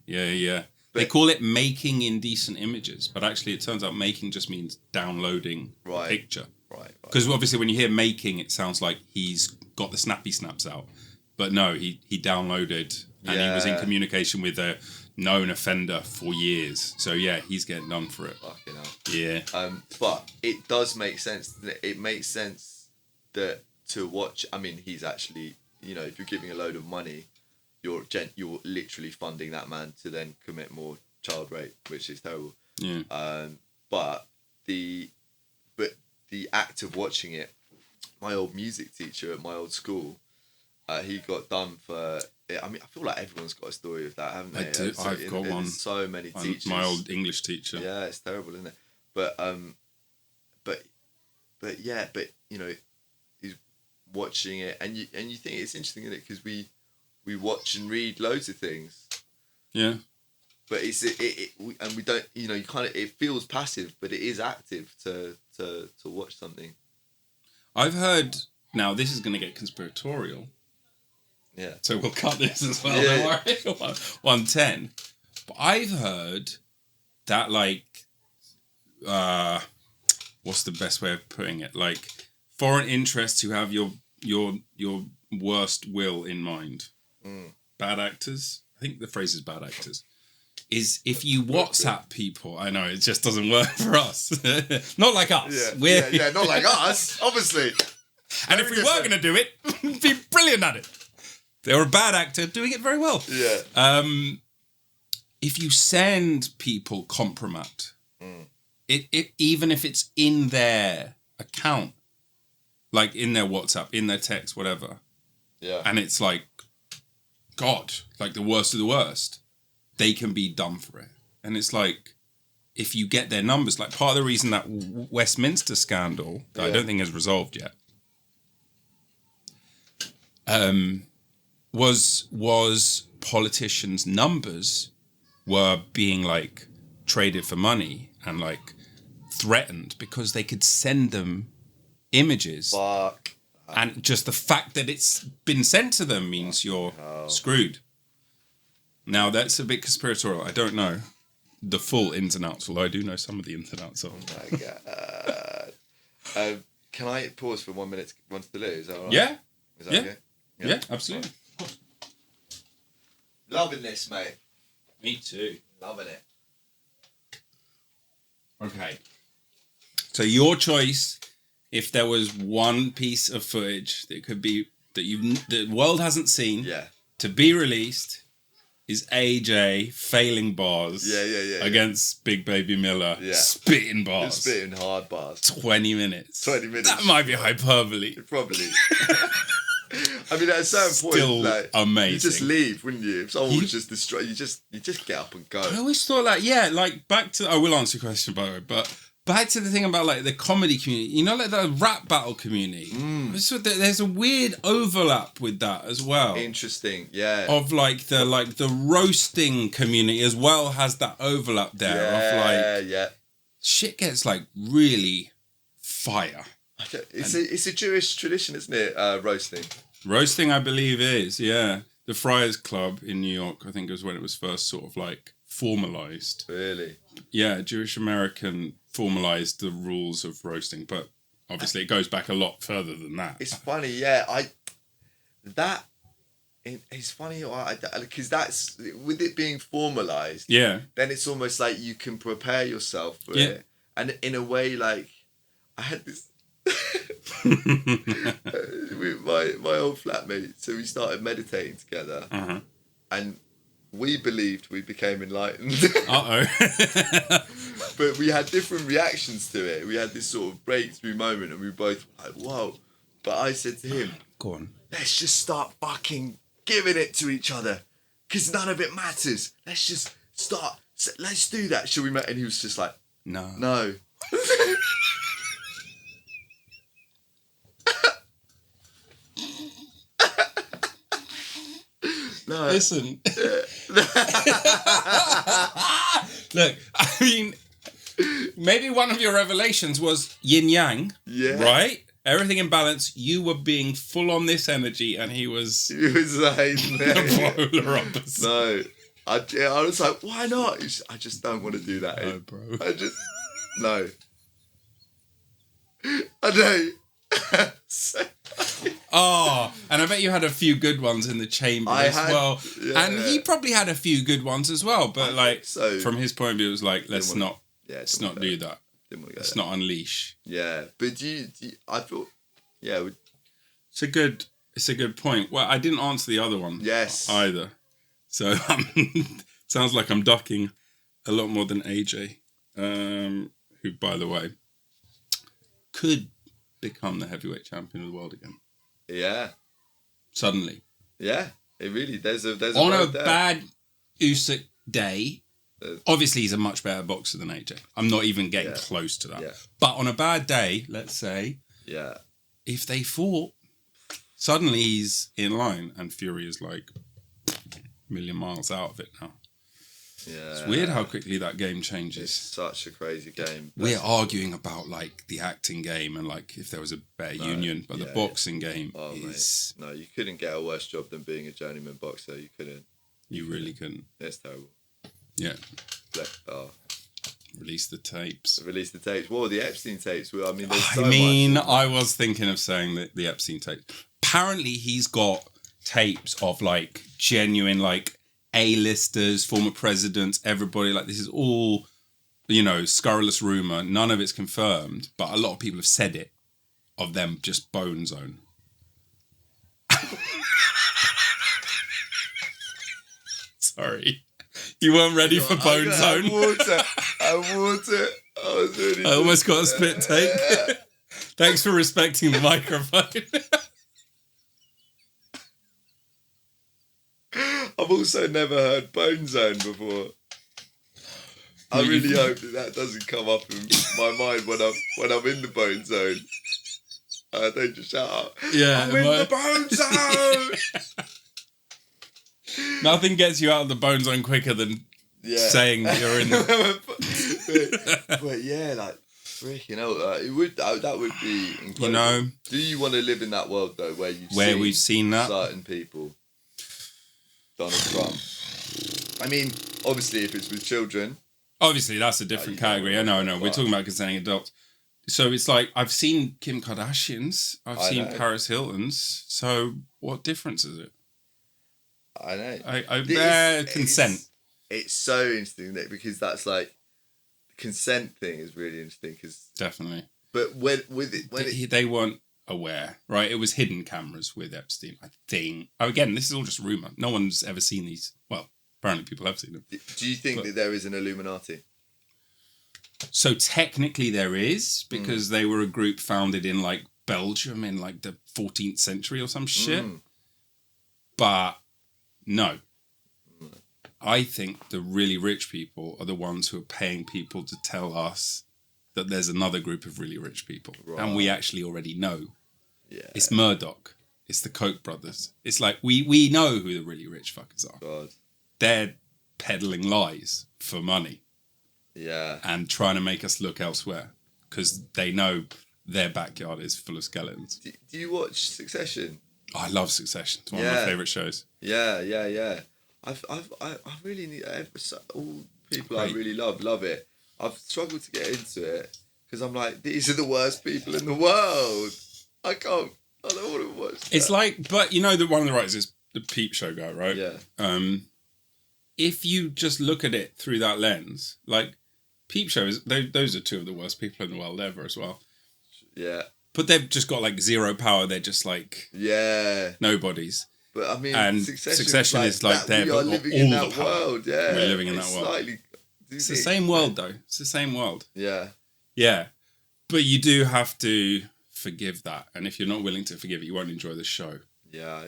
Speaker 2: Yeah. They call it making indecent images, but actually it turns out making just means downloading a picture.
Speaker 5: Right.
Speaker 2: Because obviously when you hear making, it sounds like he's got the snappy snaps out. But no, he downloaded, and he was in communication with a known offender for years. So yeah, he's getting done for it.
Speaker 5: Fucking hell.
Speaker 2: Yeah.
Speaker 5: But it does make sense. It makes sense that to watch. I mean, he's actually, you know, if you're giving a load of money, you're literally funding that man to then commit more child rape, which is terrible.
Speaker 2: Yeah.
Speaker 5: But the act of watching it, my old music teacher at my old school. He got done for... I mean, I feel like everyone's got a story of that, haven't they?
Speaker 2: I do. I've got one.
Speaker 5: So many teachers.
Speaker 2: My old English teacher.
Speaker 5: Yeah, it's terrible, isn't it? But you know, he's watching it, and you think it's interesting, isn't it? Because we watch and read loads of things.
Speaker 2: Yeah.
Speaker 5: But and we don't. You know, you kind of. It feels passive, but it is active to watch something.
Speaker 2: I've heard. Now this is going to get conspiratorial.
Speaker 5: Yeah.
Speaker 2: So we'll cut this as well, don't worry. 110. But I've heard that, like, what's the best way of putting it? Like, foreign interests who have your worst will in mind. Bad actors. I think the phrase is bad actors. Is if you WhatsApp people, I know it just doesn't work for us. Not like us.
Speaker 5: Yeah, not like us, obviously.
Speaker 2: And if we were going to do it, we'd be brilliant at it. They were a bad actor doing it very well.
Speaker 5: Yeah.
Speaker 2: If you send people compromat, it even if it's in their account, like in their WhatsApp, in their text, whatever.
Speaker 5: Yeah.
Speaker 2: And it's like, God, like the worst of the worst, they can be done for it. And it's like, if you get their numbers, like part of the reason that Westminster scandal, that I don't think has resolved yet, was politicians' numbers were being like traded for money and like threatened because they could send them images.
Speaker 5: Fuck.
Speaker 2: And just the fact that it's been sent to them means you're screwed. Now that's a bit conspiratorial. I don't know the full ins and outs, although I do know some of the ins and outs of.
Speaker 5: Oh my God. Can I pause for 1 minute once to lose? Is that all right?
Speaker 2: Yeah.
Speaker 5: Is that okay?
Speaker 2: Yeah, absolutely.
Speaker 5: Loving this, mate.
Speaker 2: Me too.
Speaker 5: Loving it.
Speaker 2: Okay. So your choice, if there was one piece of footage that could be that the world hasn't seen, to be released, is AJ failing bars against Big Baby Miller, spitting bars.
Speaker 5: Spitting hard bars.
Speaker 2: 20 minutes.
Speaker 5: 20 minutes.
Speaker 2: That might be hyperbole.
Speaker 5: Probably. I mean, at a certain
Speaker 2: Still
Speaker 5: point, like,
Speaker 2: amazing.
Speaker 5: you just leave, wouldn't you? If someone was just destroyed, you just get up and go.
Speaker 2: I always thought like back to, I will answer your question by the way, but back to the thing about like the comedy community, you know, like the rap battle community. So there's a weird overlap with that as well.
Speaker 5: Interesting, yeah.
Speaker 2: Of like the roasting community as well has that overlap there. Of like, shit gets like really fire.
Speaker 5: It's a Jewish tradition, isn't it? Roasting.
Speaker 2: Roasting, I believe, is the Friars Club in New York. I think was when it was first sort of like formalized.
Speaker 5: Really?
Speaker 2: Yeah, Jewish American formalized the rules of roasting, but obviously it goes back a lot further than that.
Speaker 5: It's funny, it's funny because that's with it being formalized.
Speaker 2: Yeah.
Speaker 5: Then it's almost like you can prepare yourself for it, and in a way, like I had this. With my old flatmate, so we started meditating together, and we believed we became enlightened. But we had different reactions to it. We had this sort of breakthrough moment, and we were both like, "Whoa!" But I said to him,
Speaker 2: "Go on,
Speaker 5: let's just start fucking giving it to each other, because none of it matters. Let's just start. Let's do that. Shall we?" And he was just like,
Speaker 2: "No."
Speaker 5: No.
Speaker 2: Listen. Look, I mean, maybe one of your revelations was yin yang, right? Everything in balance. You were being full on this energy, and he was
Speaker 5: like
Speaker 2: the polar opposite.
Speaker 5: No, I was like, why not? I just don't want to do that.
Speaker 2: No, bro.
Speaker 5: No. I don't.
Speaker 2: And I bet you had a few good ones in the chamber as well. Yeah. And he probably had a few good ones as well. But from his point of view, it was like, let's not do that. Let's not unleash.
Speaker 5: Yeah, but I thought,
Speaker 2: it's a good point. Well, I didn't answer the other one.
Speaker 5: Yes.
Speaker 2: Either. So sounds like I'm ducking a lot more than AJ, who, by the way, could become the heavyweight champion of the world again.
Speaker 5: Yeah.
Speaker 2: Suddenly.
Speaker 5: Yeah. It really there's a
Speaker 2: on a bad Usyk day. Obviously, he's a much better boxer than AJ. I'm not even getting close to that. Yeah. But on a bad day, let's say, if they fought, suddenly he's in line, and Fury is like a million miles out of it now. Yeah, it's weird how quickly that game changes.
Speaker 5: It's such a crazy game.
Speaker 2: We're arguing about like the acting game and like if there was a better union, but the boxing game is...
Speaker 5: Mate. No, you couldn't get a worse job than being a journeyman boxer. You couldn't.
Speaker 2: You really couldn't.
Speaker 5: It's terrible.
Speaker 2: Yeah. Release the tapes.
Speaker 5: Well, the Epstein tapes. I mean,
Speaker 2: I was thinking of saying that the Epstein tapes. Apparently, he's got tapes of like genuine like A-listers, former presidents, everybody. Like this is all, scurrilous rumor. None of it's confirmed, but a lot of people have said it of them just bone zone. Sorry. You weren't ready for bone zone.
Speaker 5: I was ready.
Speaker 2: I almost got a spit take. Thanks for respecting the microphone.
Speaker 5: I've also never heard bone zone before. I really hope that doesn't come up in my mind when I'm in the bone zone. Don't just shout out.
Speaker 2: Yeah,
Speaker 5: I'm in the bone zone.
Speaker 2: Nothing gets you out of the bone zone quicker than saying that you're in the...
Speaker 5: but yeah, like freaking hell, that would be incredible. Do you want to live in that world though, where
Speaker 2: we've seen that
Speaker 5: certain people? Donald Trump. I mean, obviously, if it's with children.
Speaker 2: Obviously, that's a different category. I know. We're talking about consenting adults. So it's like, I've seen Kim Kardashian's, I've seen Paris Hilton's. So what difference is it?
Speaker 5: I know.
Speaker 2: Consent.
Speaker 5: It's so interesting because that's like, the consent thing is really interesting.
Speaker 2: Definitely.
Speaker 5: But
Speaker 2: they weren't aware, right? It was hidden cameras with Epstein, I think. Again, this is all just rumor. No one's ever seen these. Well, Apparently people have seen them.
Speaker 5: Do you think that there is an Illuminati?
Speaker 2: So technically there is, because they were a group founded in like Belgium in like the 14th century or some shit. But no. I think the really rich people are the ones who are paying people to tell us that there's another group of really rich people. Right. And we actually already know. Yeah. It's Murdoch. It's the Koch brothers. It's like, we know who the really rich fuckers are. God. They're peddling lies for money. Yeah. And trying to make us look elsewhere. Because they know their backyard is full of skeletons.
Speaker 5: Do you watch Succession?
Speaker 2: Oh, I love Succession. It's one of my favourite shows.
Speaker 5: Yeah. I really need all people I really love it. I've struggled to get into it because I'm like, these are the worst people in the world. I don't want to watch that.
Speaker 2: It's like, but you know that one of the writers is the Peep Show guy, right? Yeah. If you just look at it through that lens, like Peep Show is those are two of the worst people in the world ever as well. Yeah. But they've just got like zero power. They're just like nobodies.
Speaker 5: But I mean,
Speaker 2: and Succession is like they've got all the power.
Speaker 5: World, yeah.
Speaker 2: We're living in that world. It's the same world, though. It's the same world. Yeah. Yeah. But you do have to forgive that. And if you're not willing to forgive it, you won't enjoy the show. Yeah.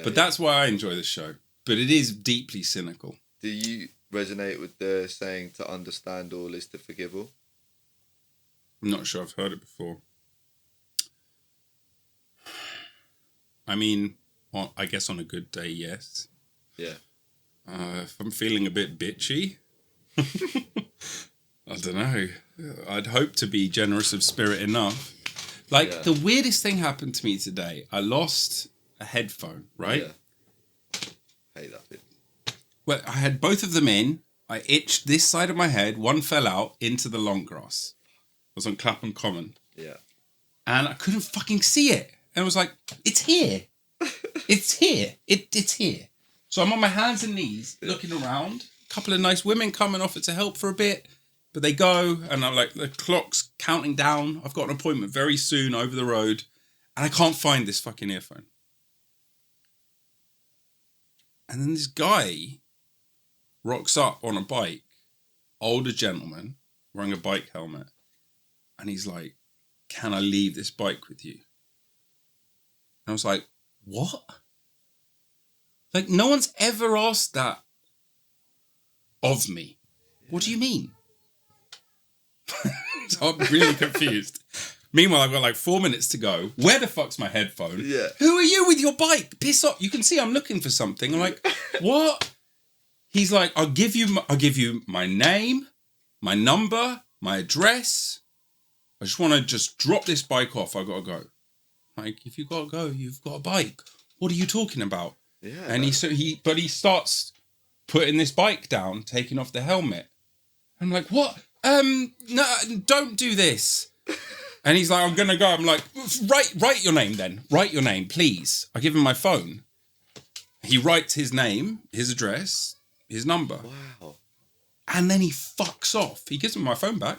Speaker 2: But that's why I enjoy the show. But it is deeply cynical.
Speaker 5: Do you resonate with the saying, to understand all is to forgive all?
Speaker 2: I'm not sure I've heard it before. I mean, well, I guess on a good day, yes. Yeah. If I'm feeling a bit bitchy, I don't know. I'd hope to be generous of spirit enough. Like, the weirdest thing happened to me today. I lost a headphone, right?
Speaker 5: Yeah. Hate that bit.
Speaker 2: Well, I had both of them in. I itched this side of my head. One fell out into the long grass. I was on Clapham Common. Yeah. And I couldn't fucking see it. And I was like, it's here. It's here. It's here. So I'm on my hands and knees looking around. A couple of nice women coming offer to help for a bit. But they go and I'm like, the clock's counting down. I've got an appointment very soon over the road. And I can't find this fucking earphone. And then this guy rocks up on a bike. Older gentleman wearing a bike helmet. And he's like, can I leave this bike with you? And I was like, what? Like, no one's ever asked that of me. What do you mean? So I'm really confused. Meanwhile, I've got like 4 minutes to go. Where the fuck's my headphone? Yeah. Who are you with your bike? Piss off. You can see I'm looking for something. I'm like, what? He's like, I'll give you my name, my number, my address. I just want to just drop this bike off. I got to go. Like, if you got to go, you've got a bike. What are you talking about? Yeah. And he starts putting this bike down, taking off the helmet. I'm like, what? No, don't do this. And he's like, I'm going to go. I'm like, write your name then. Write your name, please. I give him my phone. He writes his name, his address, his number. Wow. And then he fucks off. He gives me my phone back.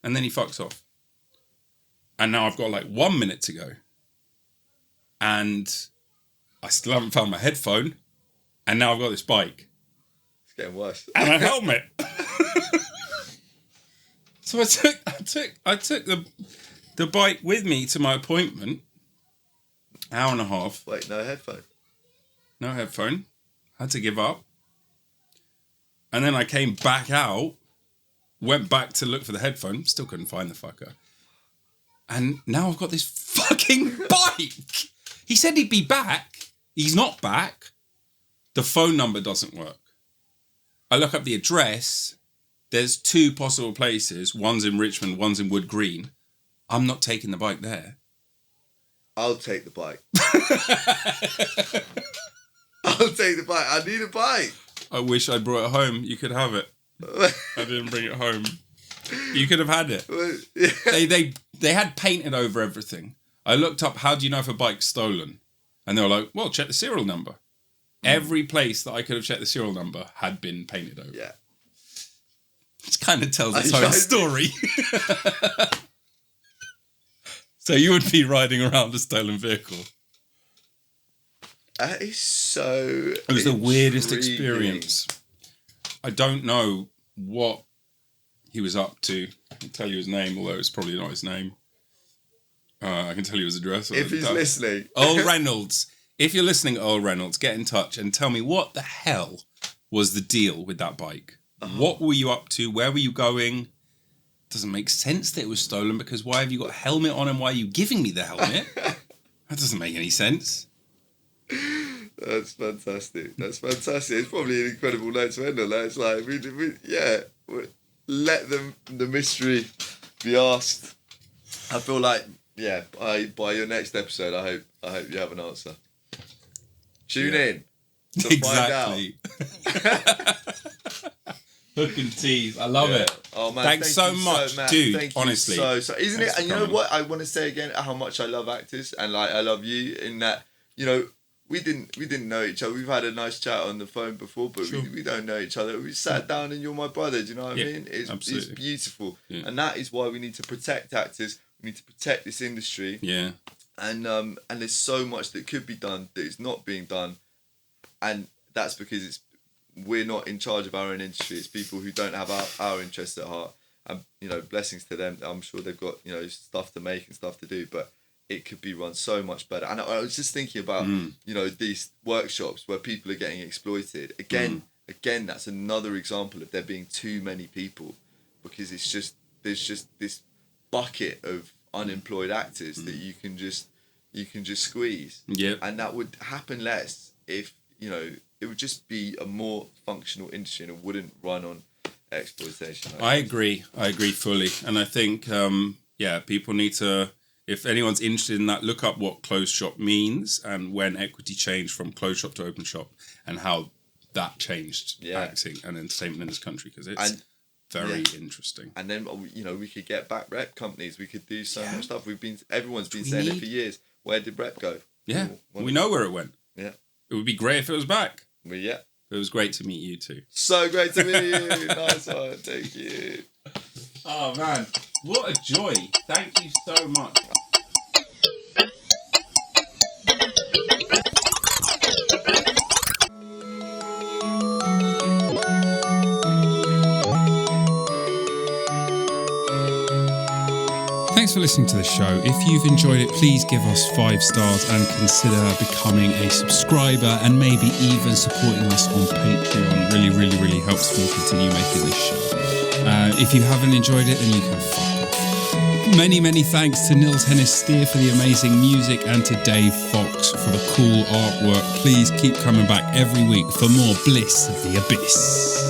Speaker 2: And then he fucks off. And now I've got like 1 minute to go. And I still haven't found my headphone. And now I've got this bike.
Speaker 5: It's getting worse.
Speaker 2: And a helmet. So I took the bike with me to my appointment. Hour and a half.
Speaker 5: Wait, no headphone?
Speaker 2: No headphone. Had to give up. And then I came back out. Went back to look for the headphone. Still couldn't find the fucker. And now I've got this fucking bike. He said he'd be back. He's not back. The phone number doesn't work. I look up the address. There's 2 possible places. One's in Richmond, one's in Wood Green. I'm not taking the bike there.
Speaker 5: I'll take the bike. I'll take the bike. I need a bike.
Speaker 2: I wish I'd brought it home. You could have it. I didn't bring it home. You could have had it. Yeah. They had painted over everything. I looked up, how do you know if a bike's stolen? And they were like, well, check the serial number. Every place that I could have checked the serial number had been painted over. Yeah. Which kind of tells its own story. So you would be riding around a stolen vehicle.
Speaker 5: That is so.
Speaker 2: It was the weirdest
Speaker 5: intriguing.
Speaker 2: experience. I don't know what he was up to. I can tell you his name, although it's probably not his name. I can tell you his address.
Speaker 5: If he's listening.
Speaker 2: Earl Reynolds. If you're listening, Earl Reynolds, get in touch and tell me what the hell was the deal with that bike. What were you up to? Where were you going? Doesn't make sense that it was stolen, because why have you got a helmet on and why are you giving me the helmet? That doesn't make any sense.
Speaker 5: That's fantastic. That's fantastic. It's probably an incredible note to end on that. It's like, let the mystery be asked. I feel like, by your next episode, I hope you have an answer. Tune in to find out.
Speaker 2: Hook and tease. I love it.
Speaker 5: Oh man,
Speaker 2: thanks so much, dude.
Speaker 5: Thank
Speaker 2: honestly,
Speaker 5: you so isn't it? And you know what? I want to say again how much I love actors, and like I love you in that. You know, we didn't know each other. We've had a nice chat on the phone before, but we don't know each other. We sat down, and you're my brother. Do you know what I mean? It's beautiful, and that is why we need to protect actors. We need to protect this industry.
Speaker 2: Yeah.
Speaker 5: And there's so much that could be done that is not being done, and that's because we're not in charge of our own industry. It's people who don't have our interests at heart, and you know, blessings to them. I'm sure they've got, you know, stuff to make and stuff to do, but it could be run so much better. And I was just thinking about you know, these workshops where people are getting exploited. Again, that's another example of there being too many people, because there's just this bucket of unemployed actors that you can just squeeze.
Speaker 2: Yeah.
Speaker 5: And that would happen less if, you know, it would just be a more functional industry and it wouldn't run on exploitation.
Speaker 2: I agree fully. And I think, people need to, if anyone's interested in that, look up what closed shop means and when equity changed from closed shop to open shop and how that changed acting and entertainment in this country, because it's very interesting. And
Speaker 5: then, you know, we could get back rep companies. We could do so much stuff. Everyone's been saying it for years. Where did rep go?
Speaker 2: Yeah, we know where it went.
Speaker 5: Yeah.
Speaker 2: It would be great if it was back.
Speaker 5: Well, yeah.
Speaker 2: It was great to meet you too.
Speaker 5: So great to meet you. Nice one. Thank you.
Speaker 2: Oh, man. What a joy. Thank you so much. Thanks for listening to the show. If you've enjoyed it, please give us 5 stars and consider becoming a subscriber and maybe even supporting us on Patreon. Really, really, really helps me continue making this show. If you haven't enjoyed it, then you can fuck off. Many, many thanks to Nils Hennis-Steer for the amazing music and to Dave Fox for the cool artwork. Please keep coming back every week for more Bliss of the Abyss.